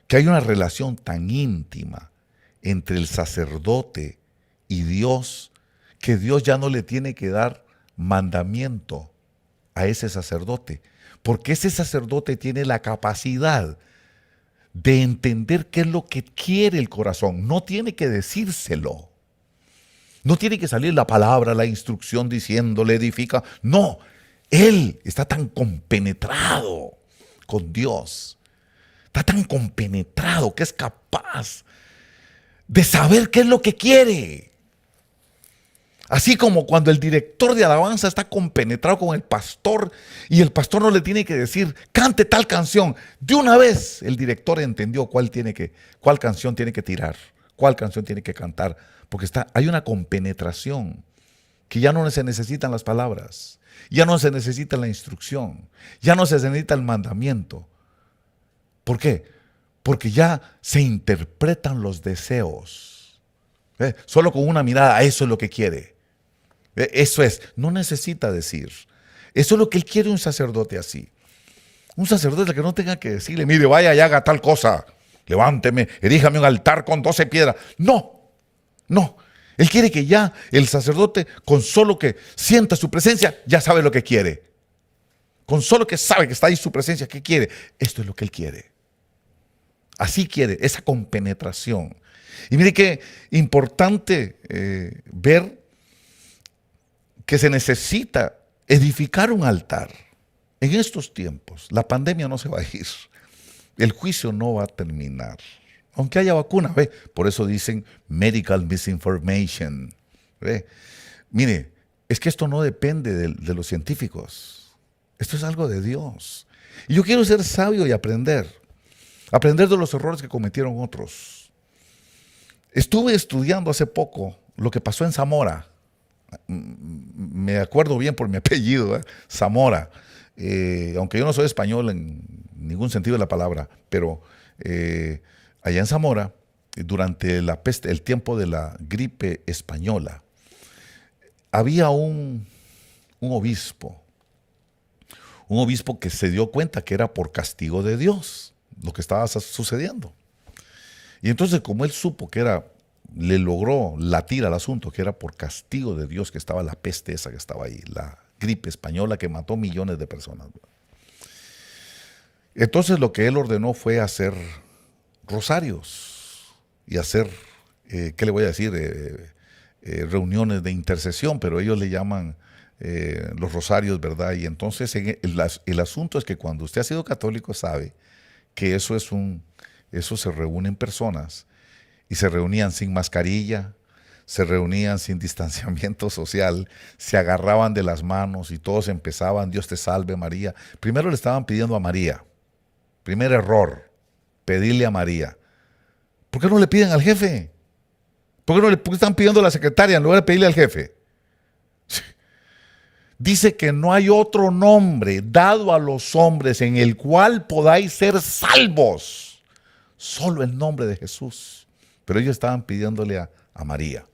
que hay una relación tan íntima entre el sacerdote y Dios, que Dios ya no le tiene que dar mandamiento a ese sacerdote, porque ese sacerdote tiene la capacidad de entender qué es lo que quiere el corazón. No tiene que decírselo. No tiene que salir la palabra, la instrucción diciéndole edifica. No, él está tan compenetrado con Dios, está tan compenetrado que es capaz de saber qué es lo que quiere. Así como cuando el director de alabanza está compenetrado con el pastor y el pastor no le tiene que decir, cante tal canción. De una vez el director entendió cuál canción tiene que tirar, cuál canción tiene que cantar, porque hay una compenetración que ya no se necesitan las palabras, ya no se necesita la instrucción, ya no se necesita el mandamiento. ¿Por qué? Porque ya se interpretan los deseos. Solo con una mirada, eso es lo que quiere. Eso es, no necesita decir. Eso es lo que él quiere, un sacerdote así. Un sacerdote que no tenga que decirle, mire, vaya y haga tal cosa, levánteme, eríjame un altar con 12 piedras. No, no. Él quiere que ya el sacerdote, con solo que sienta su presencia, ya sabe lo que quiere. Con solo que sabe que está ahí su presencia, ¿qué quiere? Esto es lo que él quiere. Así quiere, esa compenetración. Y mire qué importante ver que se necesita edificar un altar. En estos tiempos, la pandemia no se va a ir. El juicio no va a terminar. Aunque haya vacuna, ¿ve? Por eso dicen medical misinformation. ¿Ve? Mire, es que esto no depende de los científicos. Esto es algo de Dios. Y yo quiero ser sabio y aprender de los errores que cometieron otros. Estuve estudiando hace poco lo que pasó en Zamora. Me acuerdo bien por mi apellido, Zamora. Aunque yo no soy español en ningún sentido de la palabra, pero allá en Zamora, durante el tiempo de la gripe española, había un obispo que se dio cuenta que era por castigo de Dios lo que estaba sucediendo. Y entonces, como él supo que le logró latir al asunto, que era por castigo de Dios que estaba la peste esa que estaba ahí, la gripe española que mató millones de personas. Entonces lo que él ordenó fue hacer rosarios y hacer, ¿qué le voy a decir? Reuniones de intercesión, pero ellos le llaman los rosarios, ¿verdad? Y entonces el asunto es que cuando usted ha sido católico sabe que eso se reúnen personas y se reunían sin mascarilla, se reunían sin distanciamiento social, se agarraban de las manos y todos empezaban, Dios te salve María. Primero le estaban pidiendo a María. Primer error, pedirle a María. ¿Por qué no le piden al jefe? ¿Por qué están pidiendo a la secretaria en lugar de pedirle al jefe? Dice que no hay otro nombre dado a los hombres en el cual podáis ser salvos. Solo el nombre de Jesús. Pero ellos estaban pidiéndole a María.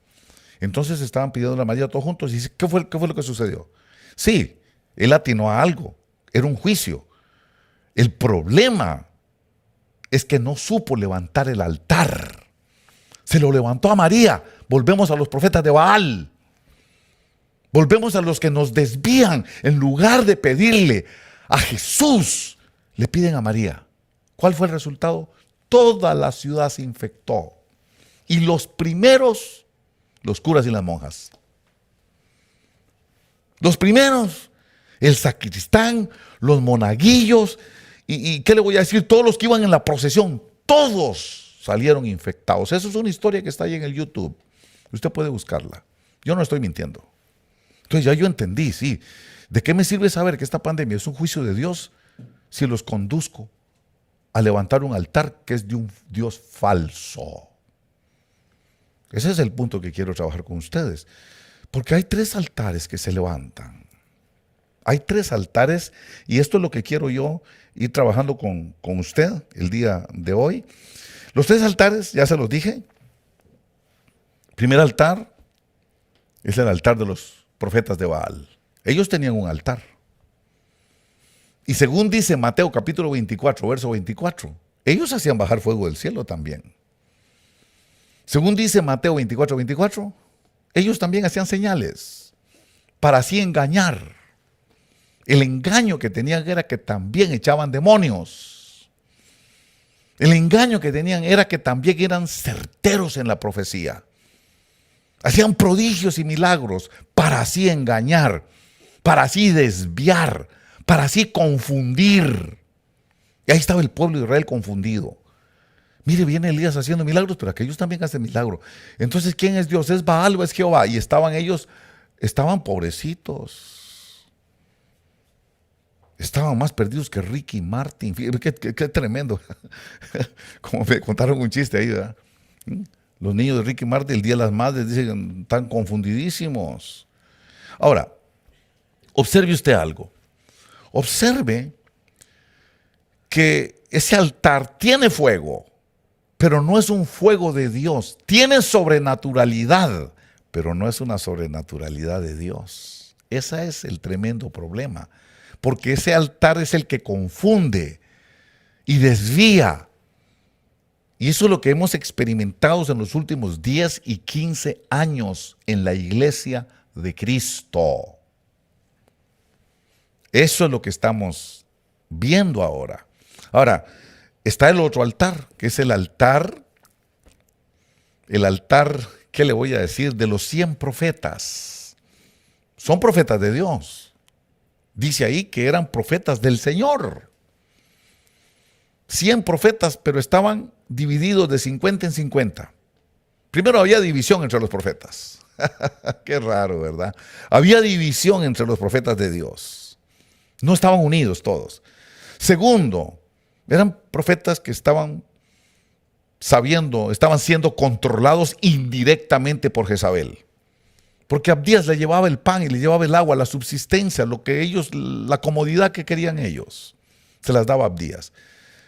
Entonces estaban pidiéndole a María todos juntos. Y dice, ¿qué fue lo que sucedió? Sí, él atinó a algo. Era un juicio. El problema es que no supo levantar el altar. Se lo levantó a María. Volvemos a los profetas de Baal. Volvemos a los que nos desvían. En lugar de pedirle a Jesús, le piden a María. ¿Cuál fue el resultado? Toda la ciudad se infectó. Y los primeros, los curas y las monjas. Los primeros, el sacristán, los monaguillos, y ¿qué le voy a decir? Todos los que iban en la procesión, todos salieron infectados. Esa es una historia que está ahí en el YouTube. Usted puede buscarla. Yo no estoy mintiendo. Entonces ya yo entendí, sí. ¿De qué me sirve saber que esta pandemia es un juicio de Dios si los conduzco a levantar un altar que es de un Dios falso? Ese es el punto que quiero trabajar con ustedes. Porque hay 3 altares que se levantan. Hay 3 altares y esto es lo que quiero yo ir trabajando con usted el día de hoy. Los 3 altares, ya se los dije. Primer altar es el altar de los profetas de Baal. Ellos tenían un altar. Y según dice Mateo capítulo 24, verso 24, ellos hacían bajar fuego del cielo también. Según dice Mateo 24, 24, ellos también hacían señales para así engañar. El engaño que tenían era que también echaban demonios. El engaño que tenían era que también eran certeros en la profecía. Hacían prodigios y milagros para así engañar, para así desviar, para así confundir. Y ahí estaba el pueblo de Israel confundido. Mire, viene Elías haciendo milagros, pero aquellos también hacen milagros. Entonces, ¿quién es Dios? ¿Es Baal o es Jehová? Y estaban pobrecitos. Estaban más perdidos que Ricky Martin. Qué tremendo. Como me contaron un chiste ahí, ¿verdad? Los niños de Ricky Martin, el Día de las Madres, dicen, están confundidísimos. Ahora, observe usted algo. Observe que ese altar tiene fuego, pero no es un fuego de Dios. Tiene sobrenaturalidad, pero no es una sobrenaturalidad de Dios. Ese es el tremendo problema, porque ese altar es el que confunde y desvía. Y eso es lo que hemos experimentado en los últimos 10 y 15 años en la iglesia de Cristo. Eso es lo que estamos viendo ahora. Ahora, está el otro altar, que es el altar, ¿qué le voy a decir? De los 100 profetas. Son profetas de Dios. Dice ahí que eran profetas del Señor. 100 profetas, pero estaban divididos de 50 en 50. Primero había división entre los profetas. Qué raro, ¿verdad? Había división entre los profetas de Dios. No estaban unidos todos. Segundo, eran profetas que estaban siendo controlados indirectamente por Jezabel. Porque Abdías le llevaba el pan y le llevaba el agua, la subsistencia, la comodidad que querían ellos. Se las daba Abdías.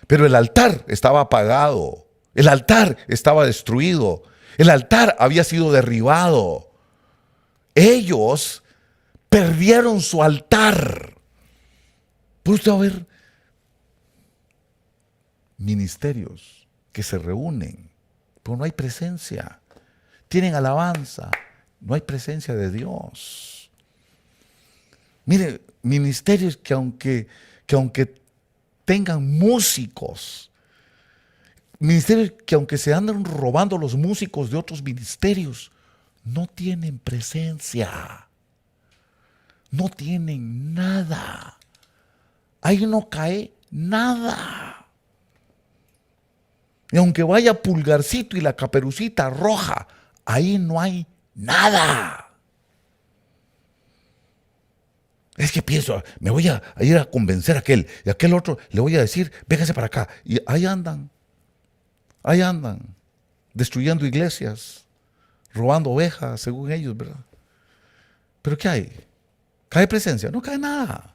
Pero el altar estaba apagado, el altar estaba destruido, el altar había sido derribado. Ellos perdieron su altar. Puede usted ver ministerios que se reúnen, pero no hay presencia. Tienen alabanza, no hay presencia de Dios. Mire, ministerios que aunque tengan músicos, ministerios que aunque se andan robando los músicos de otros ministerios, no tienen presencia, no tienen nada. Ahí no cae nada. Y aunque vaya Pulgarcito y la Caperucita Roja, ahí no hay nada. Es que pienso, me voy a ir a convencer a aquel, y a aquel otro le voy a decir, véngase para acá. Y ahí andan, destruyendo iglesias, robando ovejas, según ellos, ¿verdad? ¿Pero qué hay? ¿Cae presencia? No cae nada.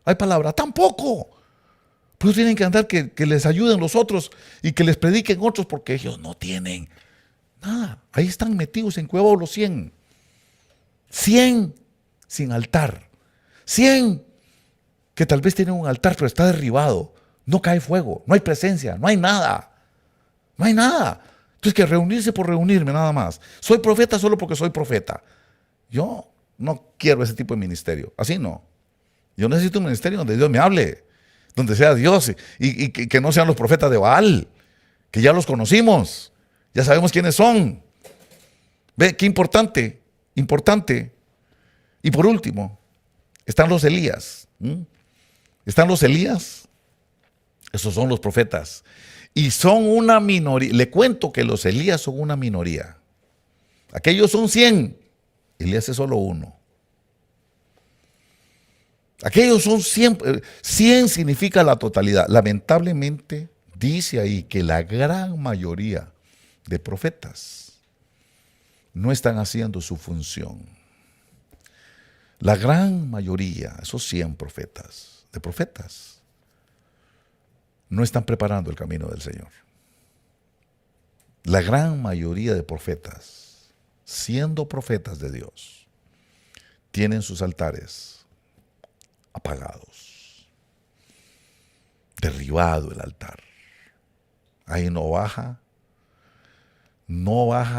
¿Hay palabra? Tampoco. Pues tienen que andar que les ayuden los otros y que les prediquen otros, porque ellos no tienen nada. Ahí están metidos en Cueva los 100. 100 sin altar. 100 que tal vez tienen un altar, pero está derribado. No cae fuego, no hay presencia, no hay nada. No hay nada. Entonces, que reunirse por reunirme nada más. Soy profeta solo porque soy profeta. Yo no quiero ese tipo de ministerio. Así no. Yo necesito un ministerio donde Dios me hable, donde sea Dios y que no sean los profetas de Baal, que ya los conocimos, ya sabemos quiénes son. Ve, qué importante. Y por último, están los Elías. Están los Elías. Esos son los profetas. Y son una minoría. Le cuento que los Elías son una minoría. Aquellos son 100. Elías es solo uno. Aquellos son 100. 100 significa la totalidad. Lamentablemente dice ahí que la gran mayoría de profetas no están haciendo su función. La gran mayoría, esos 100 profetas, no están preparando el camino del Señor. La gran mayoría de profetas, siendo profetas de Dios, tienen sus altares apagados, derribado el altar. Ahí no baja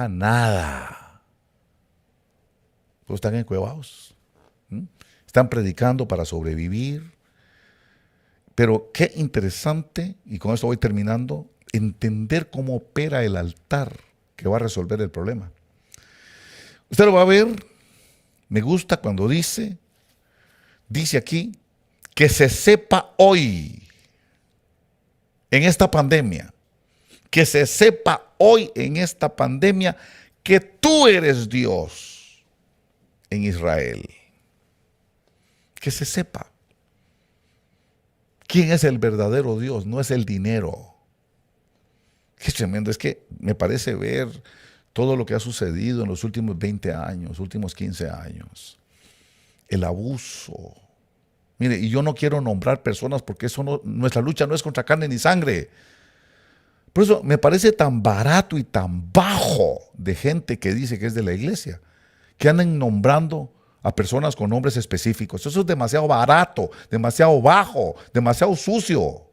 nada. Pues están encuevados. Están predicando para sobrevivir. Pero qué interesante, y con esto voy terminando, entender cómo opera el altar que va a resolver el problema. Usted lo va a ver, me gusta cuando dice aquí, que se sepa hoy, en esta pandemia, que se sepa hoy en esta pandemia que tú eres Dios en Israel. Que se sepa. ¿Quién es el verdadero Dios? No es el dinero. Qué tremendo. Es que me parece ver todo lo que ha sucedido en los últimos 20 años, últimos 15 años. El abuso. Mire, y yo no quiero nombrar personas porque nuestra lucha no es contra carne ni sangre. Por eso me parece tan barato y tan bajo de gente que dice que es de la iglesia, que andan nombrando a personas con nombres específicos. Eso es demasiado barato, demasiado bajo, demasiado sucio.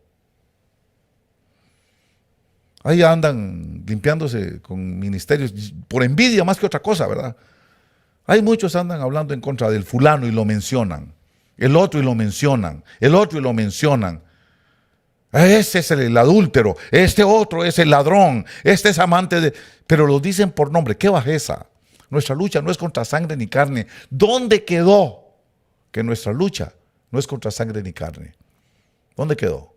Ahí andan limpiándose con ministerios por envidia más que otra cosa, ¿verdad? Hay muchos andan hablando en contra del fulano y lo mencionan. El otro y lo mencionan. El otro y lo mencionan. Ese es el adúltero. Este otro es el ladrón. Este es amante de... Pero lo dicen por nombre. ¡Qué bajeza! Nuestra lucha no es contra sangre ni carne. ¿Dónde quedó que nuestra lucha no es contra sangre ni carne? ¿Dónde quedó?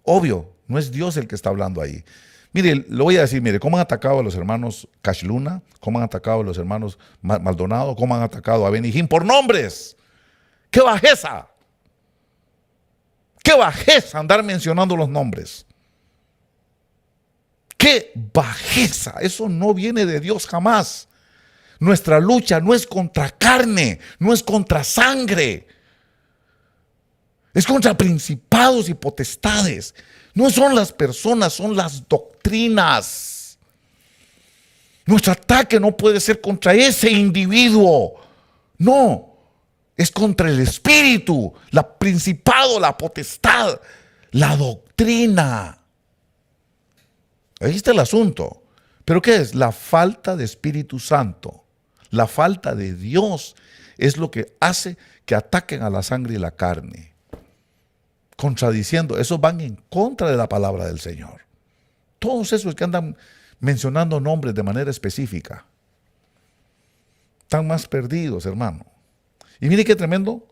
Obvio, no es Dios el que está hablando ahí. Mire, lo voy a decir, mire, cómo han atacado a los hermanos Cash Luna, cómo han atacado a los hermanos Maldonado, cómo han atacado a Benny Hinn por nombres. ¡Qué bajeza! ¡Qué bajeza andar mencionando los nombres! ¡Qué bajeza! Eso no viene de Dios jamás. Nuestra lucha no es contra carne, no es contra sangre. Es contra principados y potestades. No son las personas, son las doctrinas. Nuestro ataque no puede ser contra ese individuo. No, es contra el espíritu, la principado, la potestad, la doctrina. Ahí está el asunto. ¿Pero qué es? La falta de Espíritu Santo. La falta de Dios es lo que hace que ataquen a la sangre y la carne. Contradiciendo, esos van en contra de la palabra del Señor. Todos esos que andan mencionando nombres de manera específica están más perdidos, hermano. Y mire qué tremendo.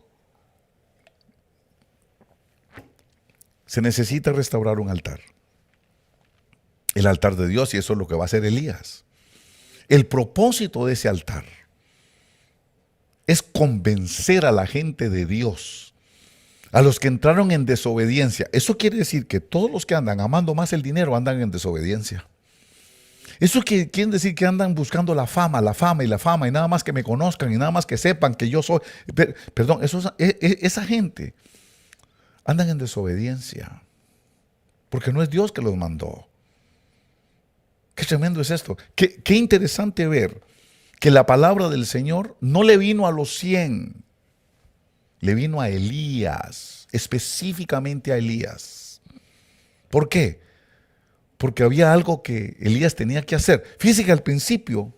Se necesita restaurar un altar. El altar de Dios, y eso es lo que va a hacer Elías. El propósito de ese altar es convencer a la gente de Dios, a los que entraron en desobediencia. Eso quiere decir que todos los que andan amando más el dinero andan en desobediencia. Eso quiere decir que andan buscando la fama, y nada más que me conozcan y nada más que sepan que yo soy. Perdón, esa gente andan en desobediencia porque no es Dios que los mandó. Qué tremendo es esto. Qué interesante ver que la palabra del Señor no le vino a los 100, le vino a Elías, específicamente a Elías. ¿Por qué? Porque había algo que Elías tenía que hacer. Fíjese que al principio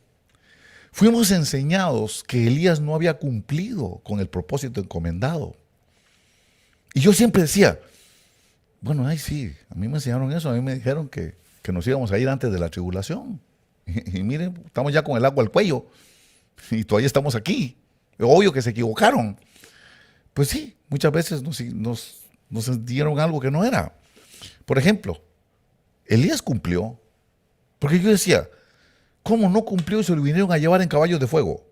fuimos enseñados que Elías no había cumplido con el propósito encomendado. Y yo siempre decía, bueno, ay sí, a mí me enseñaron eso, a mí me dijeron que nos íbamos a ir antes de la tribulación. Y miren, estamos ya con el agua al cuello y todavía estamos aquí. Obvio que se equivocaron. Pues sí, muchas veces nos dieron algo que no era. Por ejemplo, Elías cumplió, porque yo decía, ¿cómo no cumplió y se lo vinieron a llevar en caballos de fuego?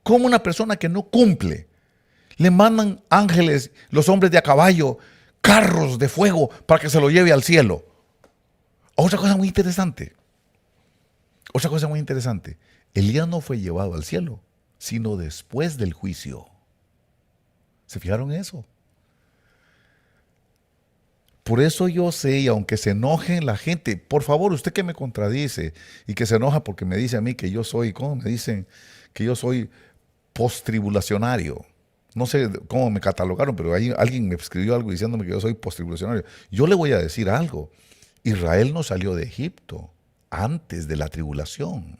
¿Cómo una persona que no cumple le mandan ángeles, los hombres de a caballo, carros de fuego para que se lo lleve al cielo? Otra cosa muy interesante. Elías no fue llevado al cielo, sino después del juicio. ¿Se fijaron en eso? Por eso yo sé, y aunque se enoje la gente, por favor, usted que me contradice y que se enoja porque me dice a mí que yo soy, ¿cómo me dicen? Que yo soy postribulacionario. No sé cómo me catalogaron, pero ahí alguien me escribió algo diciéndome que yo soy postribulacionario. Yo le voy a decir algo. Israel no salió de Egipto antes de la tribulación.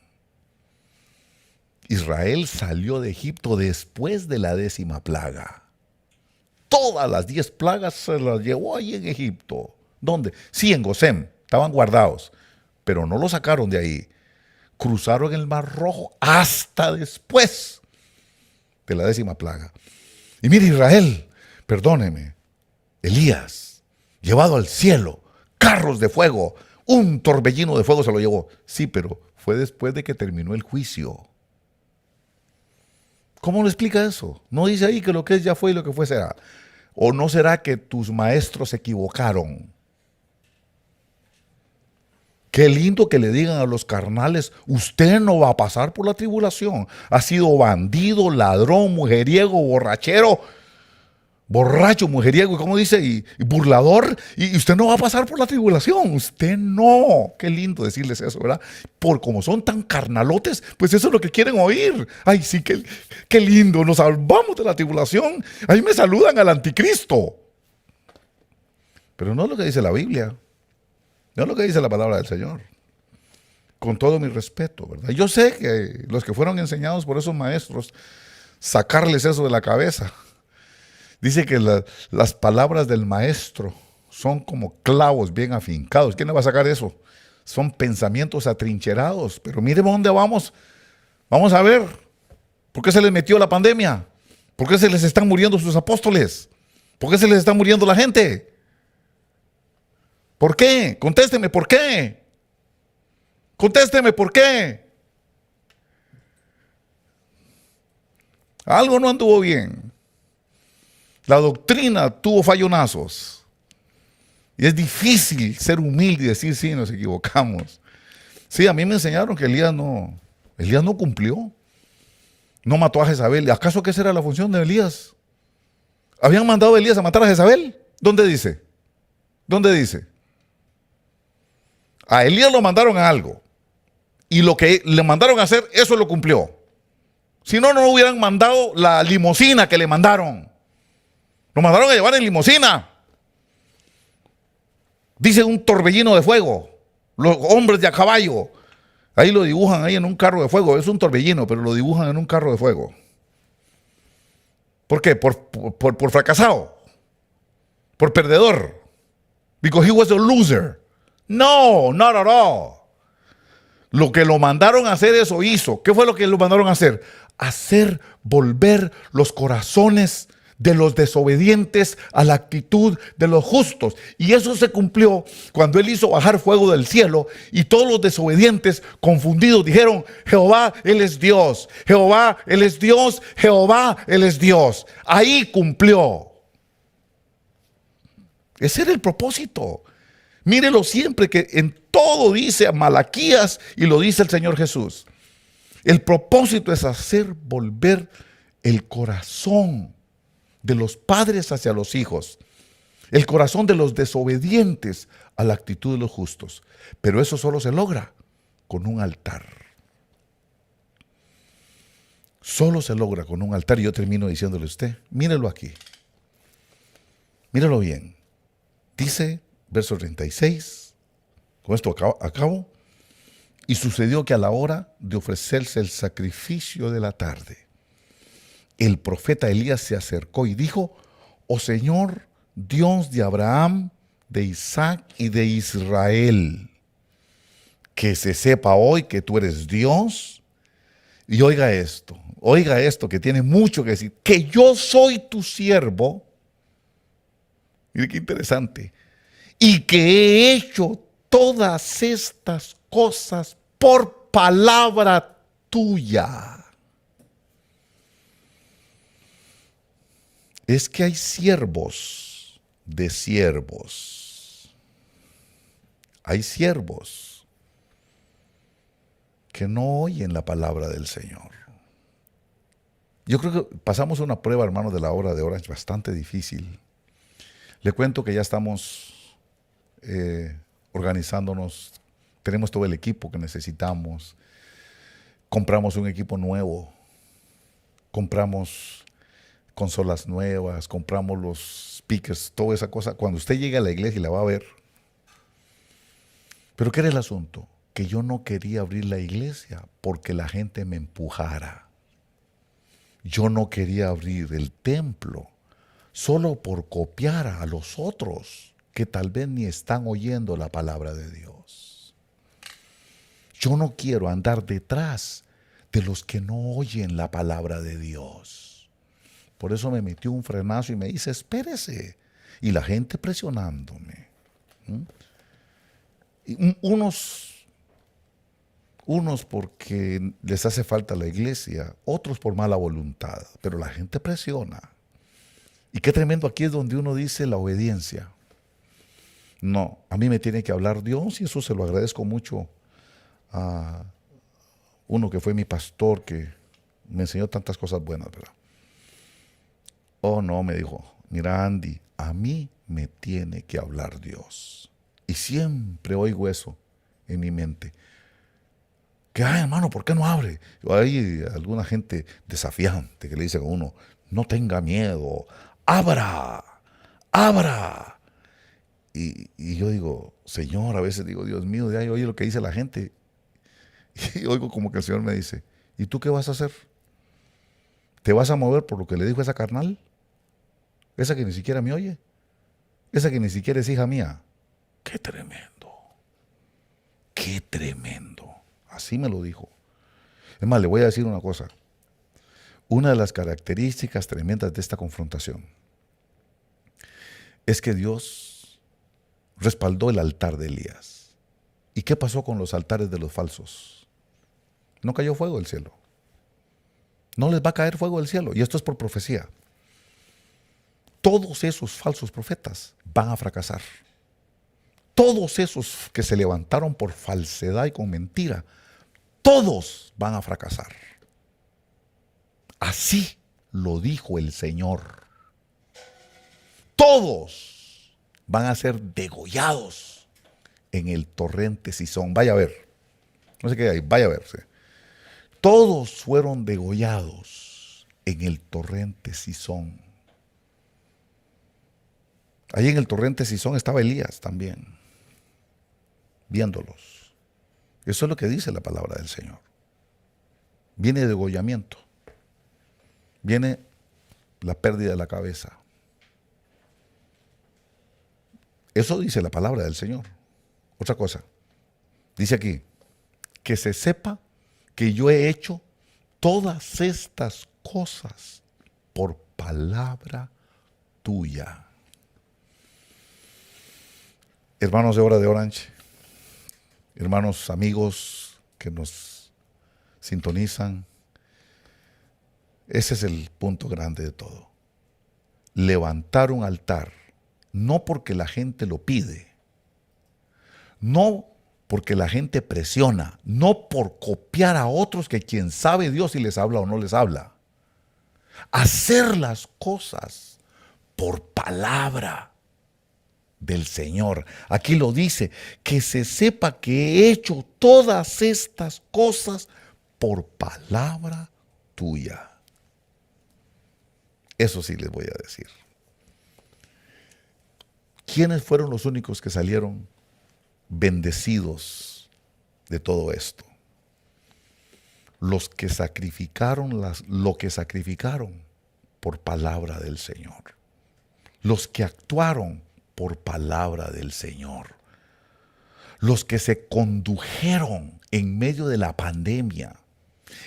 Israel salió de Egipto después de la 10ª plaga. Todas las 10 plagas se las llevó ahí en Egipto. ¿Dónde? Sí, en Gosén. Estaban guardados. Pero no lo sacaron de ahí. Cruzaron el Mar Rojo hasta después de la 10ª plaga. Y mire Israel, perdóneme, Elías, llevado al cielo, carros de fuego, un torbellino de fuego se lo llevó. Sí, pero fue después de que terminó el juicio. ¿Cómo lo explica eso? No dice ahí que lo que es ya fue y lo que fue será. ¿O no será que tus maestros se equivocaron? Qué lindo que le digan a los carnales, usted no va a pasar por la tribulación. Ha sido bandido, ladrón, mujeriego, borracho, mujeriego, ¿cómo dice? Y burlador. Y usted no va a pasar por la tribulación. Usted no. Qué lindo decirles eso, ¿verdad? Por como son tan carnalotes, pues eso es lo que quieren oír. Ay, sí, qué lindo. Nos salvamos de la tribulación. Ahí me saludan al anticristo. Pero no es lo que dice la Biblia. No es lo que dice la palabra del Señor. Con todo mi respeto, ¿verdad? Yo sé que los que fueron enseñados por esos maestros, sacarles eso de la cabeza. Dice que las palabras del maestro son como clavos bien afincados. ¿Quién le va a sacar eso? Son pensamientos atrincherados. Pero miren dónde vamos. Vamos a ver. ¿Por qué se les metió la pandemia? ¿Por qué se les están muriendo sus apóstoles? ¿Por qué se les está muriendo la gente? ¿Por qué? Contésteme, ¿por qué? Contésteme, ¿por qué? Algo no anduvo bien. La doctrina tuvo fallonazos. Y es difícil ser humilde y decir, sí, nos equivocamos. Sí, a mí me enseñaron que Elías no cumplió. No mató a Jezabel. ¿Acaso que esa era la función de Elías? ¿Habían mandado a Elías a matar a Jezabel? ¿Dónde dice? ¿Dónde dice? A Elías lo mandaron a algo. Y lo que le mandaron a hacer, eso lo cumplió. Si no, no hubieran mandado la limusina que le mandaron. Lo mandaron a llevar en limusina. Dice un torbellino de fuego. Los hombres de a caballo. Ahí lo dibujan ahí en un carro de fuego. Es un torbellino, pero lo dibujan en un carro de fuego. ¿Por qué? Por fracasado. Por perdedor. Because he was a loser. No, not at all. Lo que lo mandaron a hacer, eso hizo. ¿Qué fue lo que lo mandaron a hacer? Hacer volver los corazones de los desobedientes a la actitud de los justos. Y eso se cumplió cuando él hizo bajar fuego del cielo y todos los desobedientes confundidos dijeron, Jehová, Él es Dios. Jehová, Él es Dios. Jehová, Él es Dios. Ahí cumplió. Ese era el propósito. Mírelo siempre que en todo dice a Malaquías y lo dice el Señor Jesús. El propósito es hacer volver el corazón de los padres hacia los hijos, el corazón de los desobedientes a la actitud de los justos. Pero eso solo se logra con un altar. Solo se logra con un altar. Y yo termino diciéndole a usted, mírelo aquí. Mírelo bien. Dice, verso 36, con esto acabo. Y sucedió que a la hora de ofrecerse el sacrificio de la tarde, el profeta Elías se acercó y dijo, oh Señor, Dios de Abraham, de Isaac y de Israel, que se sepa hoy que tú eres Dios. Y oiga esto que tiene mucho que decir, que yo soy tu siervo. Mire qué interesante. Y que he hecho todas estas cosas por palabra tuya. Es que hay siervos de siervos. Hay siervos. que no oyen la palabra del Señor. Yo creo que pasamos una prueba, hermanos, de la obra de Orange bastante difícil. Le cuento que ya estamos organizándonos, tenemos todo el equipo que necesitamos, compramos un equipo nuevo, compramos consolas nuevas, compramos los speakers, toda esa cosa. Cuando usted llegue a la iglesia y la va a ver. Pero ¿qué era el asunto? Que yo no quería abrir la iglesia porque la gente me empujara. Yo no quería abrir el templo solo por copiar a los otros que tal vez ni están oyendo la palabra de Dios. Yo no quiero andar detrás de los que no oyen la palabra de Dios. Por eso me metió un frenazo y me dice, espérese. Y la gente presionándome. Y unos porque les hace falta la iglesia, otros por mala voluntad, pero la gente presiona. Y qué tremendo, aquí es donde uno dice la obediencia. No, a mí me tiene que hablar Dios y eso se lo agradezco mucho a uno que fue mi pastor, que me enseñó tantas cosas buenas, ¿verdad? Oh no, me dijo, mira Andy, a mí me tiene que hablar Dios. Y siempre oigo eso en mi mente. Que, hermano, ¿por qué no abre? Hay alguna gente desafiante que le dice a uno, no tenga miedo, abra, abra. Y yo digo, Señor, a veces digo, Dios mío, ya oye lo que dice la gente. Y oigo como que el Señor me dice, ¿y tú qué vas a hacer? ¿Te vas a mover por lo que le dijo esa carnal? Esa que ni siquiera me oye. Esa que ni siquiera es hija mía. ¡Qué tremendo! ¡Qué tremendo! Así me lo dijo. Es más, le voy a decir una cosa. Una de las características tremendas de esta confrontación es que Dios respaldó el altar de Elías. ¿Y qué pasó con los altares de los falsos? No cayó fuego del cielo. No les va a caer fuego del cielo. Y esto es por profecía. Todos esos falsos profetas van a fracasar. Todos esos que se levantaron por falsedad y con mentira, todos van a fracasar. Así lo dijo el Señor. Todos van a ser degollados en el torrente Cisón. Vaya a ver. No sé qué hay, vaya a verse. Todos fueron degollados en el torrente Cisón. Allí en el torrente Cisón estaba Elías también, viéndolos. Eso es lo que dice la palabra del Señor. Viene degollamiento. Viene la pérdida de la cabeza. Eso dice la palabra del Señor. Otra cosa. Dice aquí, que se sepa que yo he hecho todas estas cosas por palabra tuya. Hermanos de Hora de Orange, hermanos amigos que nos sintonizan, ese es el punto grande de todo. Levantar un altar, no porque la gente lo pide, no porque la gente presiona, no por copiar a otros que quién sabe Dios si les habla o no les habla. Hacer las cosas por palabra del Señor. Aquí lo dice, que se sepa que he hecho todas estas cosas por palabra tuya. Eso sí les voy a decir. ¿Quiénes fueron los únicos que salieron bendecidos de todo esto? Los que sacrificaron lo que sacrificaron por palabra del Señor. Los que actuaron por palabra del Señor. Los que se condujeron en medio de la pandemia,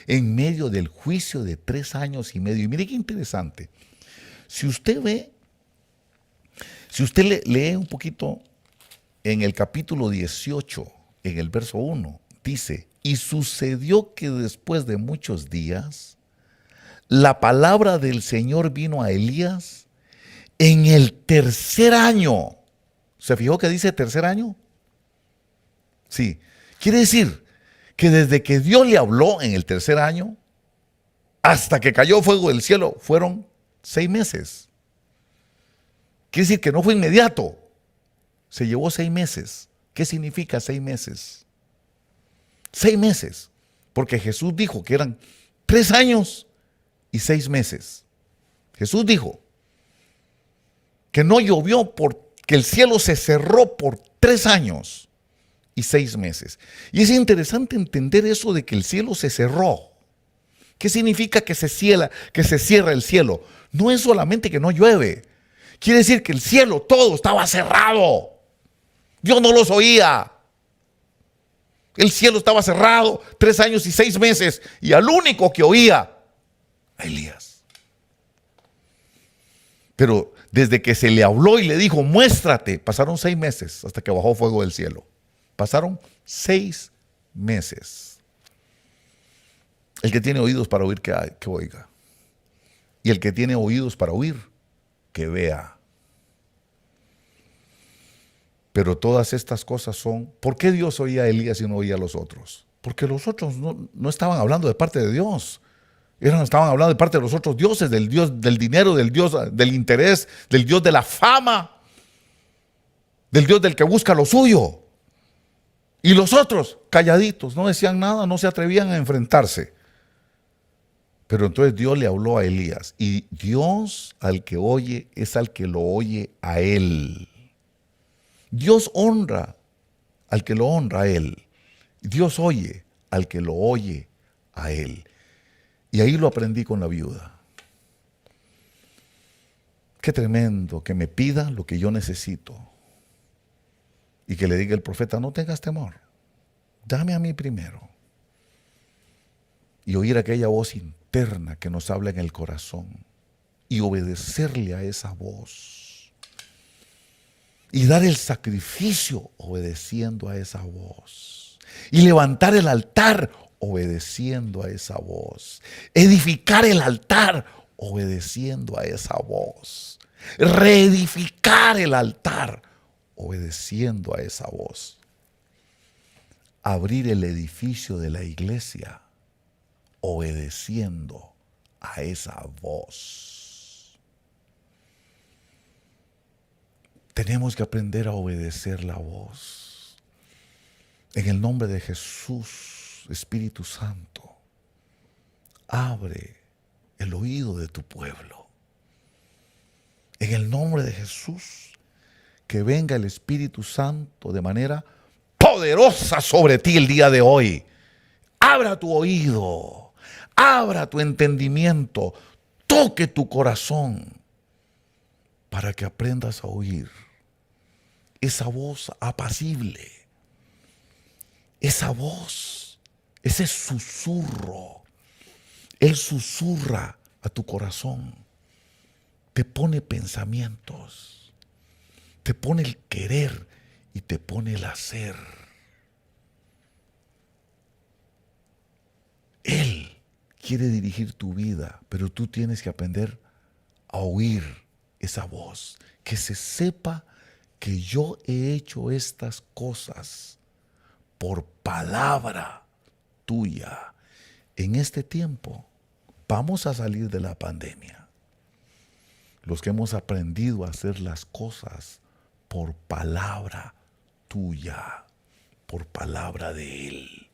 en medio del juicio de 3 años y medio. Y mire qué interesante. Si usted lee un poquito en el capítulo 18, en el verso 1, dice, y sucedió que después de muchos días, la palabra del Señor vino a Elías en el 3er año. ¿Se fijó que dice 3er año? Sí. Quiere decir que desde que Dios le habló en el tercer año hasta que cayó fuego del cielo fueron 6 meses. Quiere decir que no fue inmediato. Se llevó 6 meses. ¿Qué significa 6 meses? 6 meses. Porque Jesús dijo que eran 3 años y 6 meses. Jesús dijo que no llovió porque el cielo se cerró por 3 años y 6 meses. Y es interesante entender eso de que el cielo se cerró. ¿Qué significa que se cierra el cielo? No es solamente que no llueve. Quiere decir que el cielo todo estaba cerrado. Dios no los oía. El cielo estaba cerrado 3 años y 6 meses. Y al único que oía, a Elías. Pero desde que se le habló y le dijo, muéstrate, pasaron 6 meses hasta que bajó fuego del cielo. Pasaron 6 meses. El que tiene oídos para oír, que oiga. Y el que tiene oídos para oír, que vea. Pero todas estas cosas son, ¿por qué Dios oía a Elías y no oía a los otros? Porque los otros no estaban hablando de parte de Dios. Estaban hablando de parte de los otros dioses, del Dios del dinero, del Dios del interés, del Dios de la fama, del Dios del que busca lo suyo. Y los otros, calladitos, no decían nada, no se atrevían a enfrentarse. Pero entonces Dios le habló a Elías. Y Dios al que oye es al que lo oye a él. Dios honra al que lo honra a él. Dios oye al que lo oye a él. Y ahí lo aprendí con la viuda. Qué tremendo que me pida lo que yo necesito. Y que le diga el profeta, no tengas temor. Dame a mí primero. Y oír aquella voz interna que nos habla en el corazón. Y obedecerle a esa voz. Y dar el sacrificio obedeciendo a esa voz. Y levantar el altar obedeciendo a esa voz. Edificar el altar obedeciendo a esa voz. Reedificar el altar obedeciendo a esa voz. Abrir el edificio de la iglesia obedeciendo a esa voz. Tenemos que aprender a obedecer la voz. En el nombre de Jesús, Espíritu Santo, abre el oído de tu pueblo. En el nombre de Jesús, que venga el Espíritu Santo de manera poderosa sobre ti el día de hoy. Abra tu oído, abra tu entendimiento, toque tu corazón para que aprendas a oír esa voz apacible, esa voz, ese susurro. Él susurra a tu corazón, te pone pensamientos, te pone el querer y te pone el hacer. Él quiere dirigir tu vida, pero tú tienes que aprender a oír esa voz, que se sepa que yo he hecho estas cosas por palabra tuya. En este tiempo vamos a salir de la pandemia. Los que hemos aprendido a hacer las cosas por palabra tuya, por palabra de Él,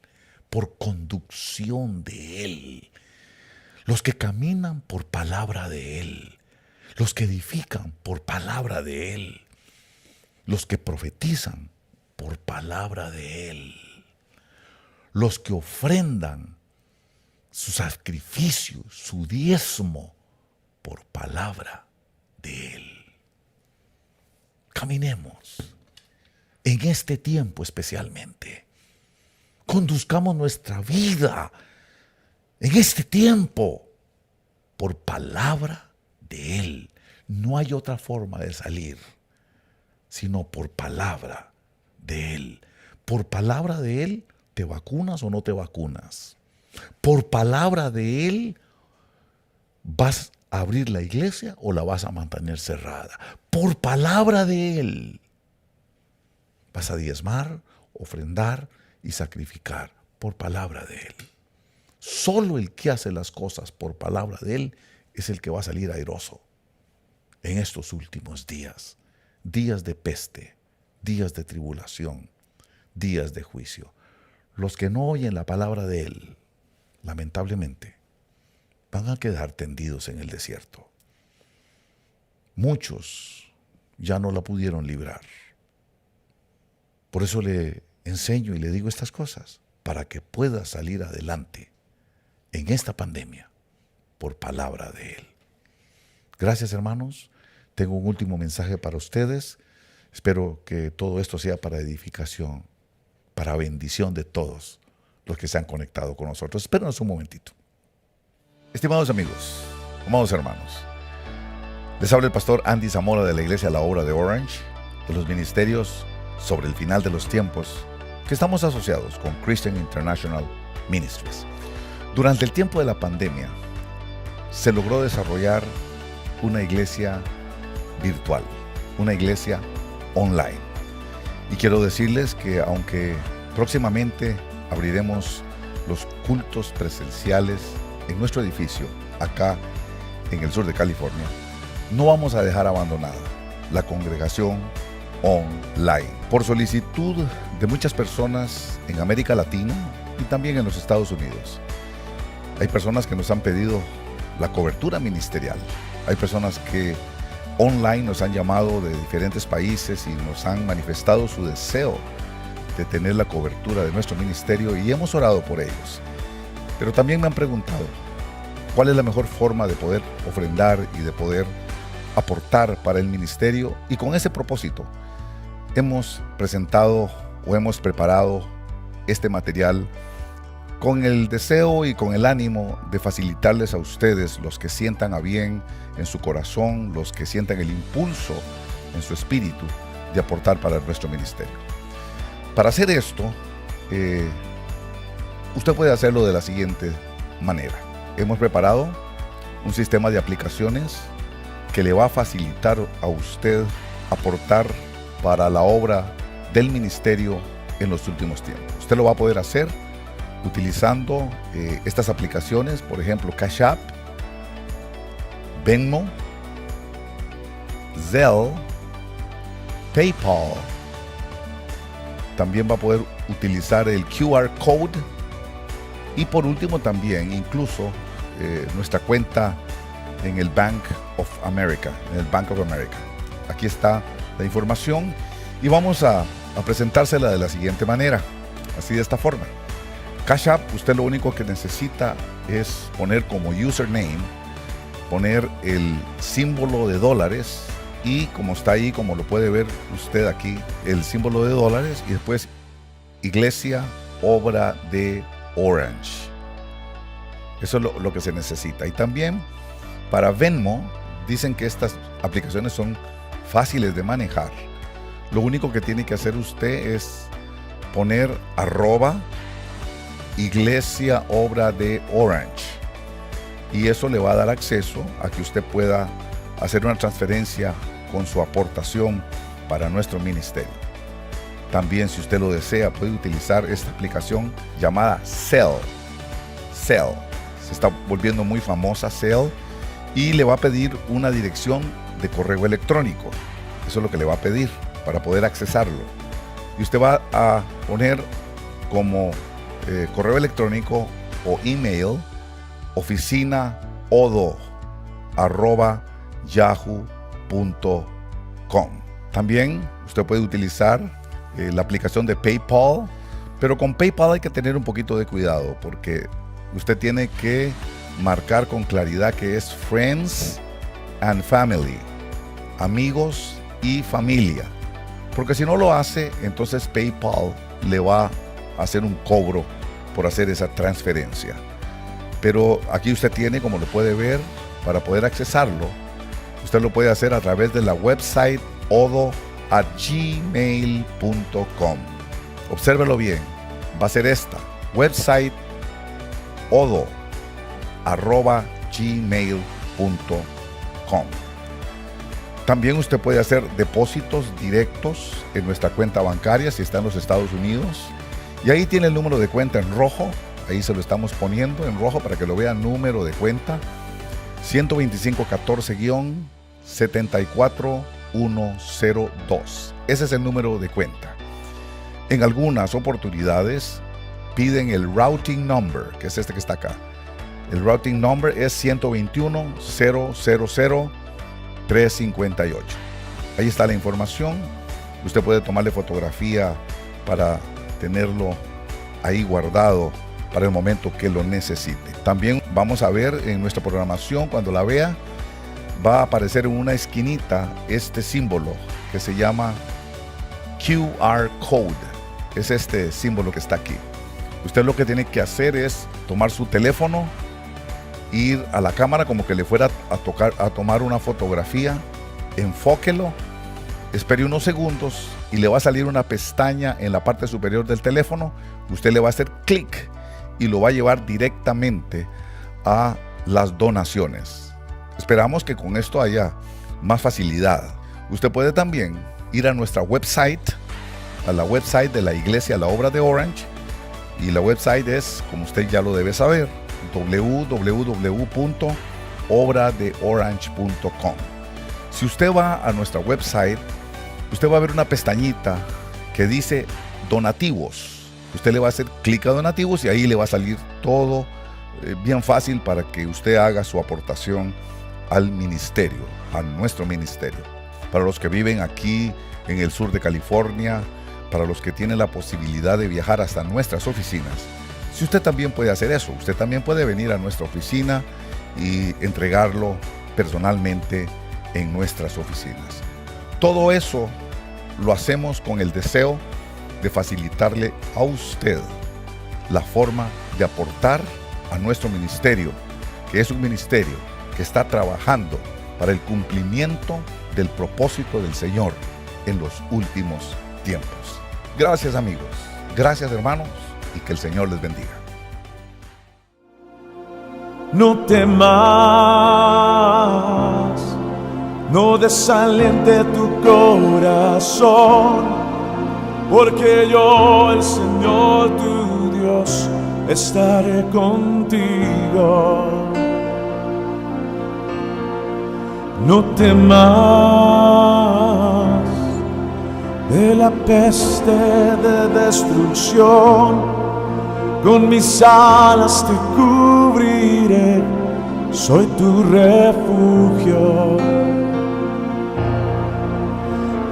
por conducción de Él. Los que caminan por palabra de Él, los que edifican por palabra de Él, los que profetizan por palabra de Él, los que ofrendan su sacrificio, su diezmo por palabra de Él. Caminemos en este tiempo especialmente. Conduzcamos nuestra vida en este tiempo por palabra de Él. No hay otra forma de salir sino por palabra de Él. Por palabra de Él, ¿te vacunas o no te vacunas? Por palabra de Él, ¿vas a abrir la iglesia o la vas a mantener cerrada? Por palabra de Él, ¿vas a diezmar, ofrendar y sacrificar? por palabra de Él. Solo el que hace las cosas por palabra de Él es el que va a salir airoso en estos últimos días. Días de peste, días de tribulación, días de juicio. Los que no oyen la palabra de Él, lamentablemente, van a quedar tendidos en el desierto. Muchos ya no la pudieron librar. Por eso le enseño y le digo estas cosas, para que pueda salir adelante en esta pandemia por palabra de Él. Gracias, hermanos. Tengo un último mensaje para ustedes. Espero que todo esto sea para edificación, para bendición de todos los que se han conectado con nosotros. Espérenos un momentito. Estimados amigos, amados hermanos, les habla el pastor Andy Zamora de la Iglesia La Obra de Orange, de los ministerios sobre el final de los tiempos, que estamos asociados con Christian International Ministries. Durante el tiempo de la pandemia, se logró desarrollar una iglesia virtual, una iglesia online. Y quiero decirles que aunque próximamente abriremos los cultos presenciales en nuestro edificio, acá en el sur de California, no vamos a dejar abandonada la congregación online. Por solicitud de muchas personas en América Latina y también en los Estados Unidos, hay personas que nos han pedido la cobertura ministerial. Hay personas que online nos han llamado de diferentes países y nos han manifestado su deseo de tener la cobertura de nuestro ministerio y hemos orado por ellos. Pero también me han preguntado cuál es la mejor forma de poder ofrendar y de poder aportar para el ministerio, y con ese propósito hemos presentado o hemos preparado este material con el deseo y con el ánimo de facilitarles a ustedes, los que sientan a bien en su corazón, los que sientan el impulso en su espíritu de aportar para nuestro ministerio. Para hacer esto, usted puede hacerlo de la siguiente manera. Hemos preparado un sistema de aplicaciones que le va a facilitar a usted aportar para la obra del ministerio en los últimos tiempos. Usted lo va a poder hacer utilizando estas aplicaciones, por ejemplo, Cash App, Venmo, Zelle, PayPal. También va a poder utilizar el QR Code y por último también incluso nuestra cuenta en el Bank of America, Aquí está la información y vamos a presentársela de la siguiente manera, así de esta forma. Cash App, usted lo único que necesita es poner como username, poner el símbolo de dólares y como está ahí, como lo puede ver usted aquí, el símbolo de dólares y después Iglesia Obra de Orange. Eso es lo que se necesita. Y también para Venmo, dicen que estas aplicaciones son fáciles de manejar. Lo único que tiene que hacer usted es poner @Iglesia Obra de Orange y eso le va a dar acceso a que usted pueda hacer una transferencia con su aportación para nuestro ministerio. También, si usted lo desea, puede utilizar esta aplicación llamada Zelle. Se está volviendo muy famosa Zelle y le va a pedir una dirección de correo electrónico. Eso es lo que le va a pedir para poder accesarlo. Y usted va a poner como correo electrónico o email oficinaodo@yahoo.com. También usted puede utilizar la aplicación de PayPal, pero con PayPal hay que tener un poquito de cuidado porque usted tiene que marcar con claridad que es Friends and Family, amigos y familia, porque si no lo hace, entonces PayPal le va a hacer un cobro por hacer esa transferencia. Pero aquí usted tiene, como lo puede ver, para poder accesarlo, usted lo puede hacer a través de la website odo@gmail.com. Obsérvelo bien, va a ser esta website odo@gmail.com. También usted puede hacer depósitos directos en nuestra cuenta bancaria si está en los Estados Unidos Y ahí tiene el número de cuenta en rojo. Ahí se lo estamos poniendo en rojo para que lo vean. Número de cuenta 12514-74102. Ese es el número de cuenta. En algunas oportunidades piden el routing number, que es este que está acá. El routing number es 121-000-358. Ahí está la información. Usted puede tomarle fotografía para tenerlo ahí guardado para el momento que lo necesite. También vamos a ver en nuestra programación, cuando la vea, va a aparecer en una esquinita este símbolo que se llama QR Code. Es este símbolo que está aquí. Usted lo que tiene que hacer es tomar su teléfono, ir a la cámara como que le fuera a tomar una fotografía, enfóquelo, espere unos segundos y le va a salir una pestaña en la parte superior del teléfono. Usted le va a hacer clic y lo va a llevar directamente a las donaciones. Esperamos que con esto haya más facilidad. Usted puede también ir a nuestra website, a la website de la Iglesia La Obra de Orange, y la website es, como usted ya lo debe saber, www.obradeorange.com. Si usted va a nuestra website, usted va a ver una pestañita que dice donativos. Usted le va a hacer clic a donativos y ahí le va a salir todo bien fácil para que usted haga su aportación al ministerio, a nuestro ministerio. Para los que viven aquí en el sur de California, para los que tienen la posibilidad de viajar hasta nuestras oficinas, si usted también puede hacer eso, usted también puede venir a nuestra oficina y entregarlo personalmente en nuestras oficinas. Todo eso lo hacemos con el deseo de facilitarle a usted la forma de aportar a nuestro ministerio, que es un ministerio que está trabajando para el cumplimiento del propósito del Señor en los últimos tiempos. Gracias, amigos, gracias, hermanos, y que el Señor les bendiga. No temas, no desaliente tu corazón, porque yo, el Señor tu Dios, estaré contigo. No temas de la peste de destrucción, con mis alas te cubriré, soy tu refugio.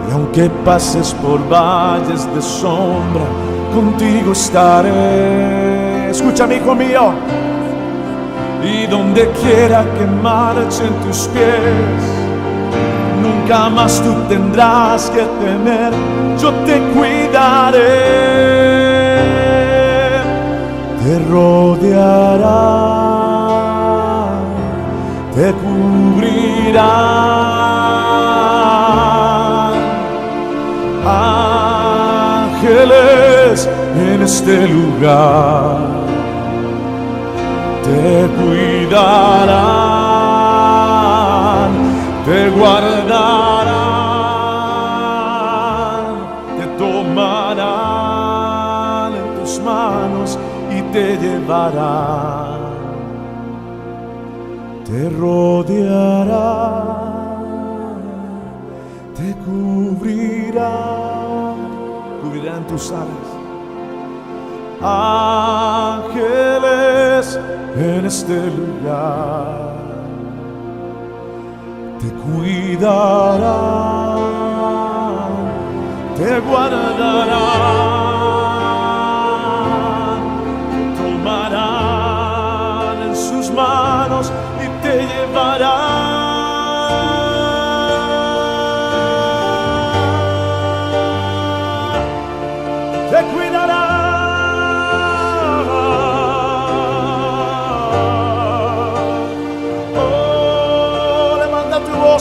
Y aunque pases por valles de sombra, contigo estaré. Escúchame, hijo mío. Y donde quiera que marchen tus pies, nunca más tú tendrás que temer, yo te cuidaré. Te rodeará, te cubrirá. Ángeles en este lugar te cuidarán, te guardarán, te tomarán en tus manos y te llevarán, te rodearán, te cubrirán tus alas. Ángeles en este lugar te cuidarán, te guardarán, te tomarán en sus manos y te llevarán. Te cuidarán.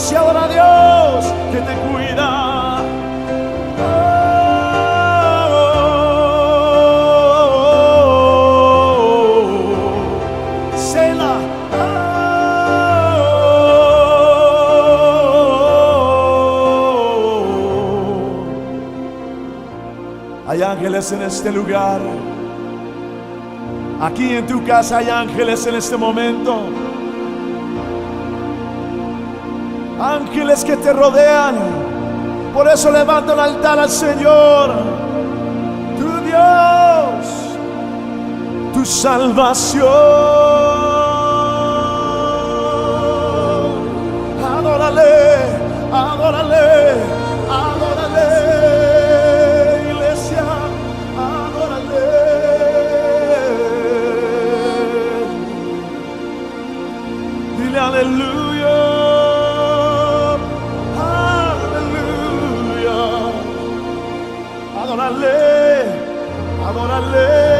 Y adora a Dios que te cuida. Selah. Allá ángeles en este lugar. Aquí en tu casa hay ángeles en este momento. Ángeles que te rodean. Por eso levanta un altar al Señor, tu Dios, tu salvación. Adórale, adórale, adórale, iglesia, adórale. Dile aleluya, aleluya. Adórale, adórale.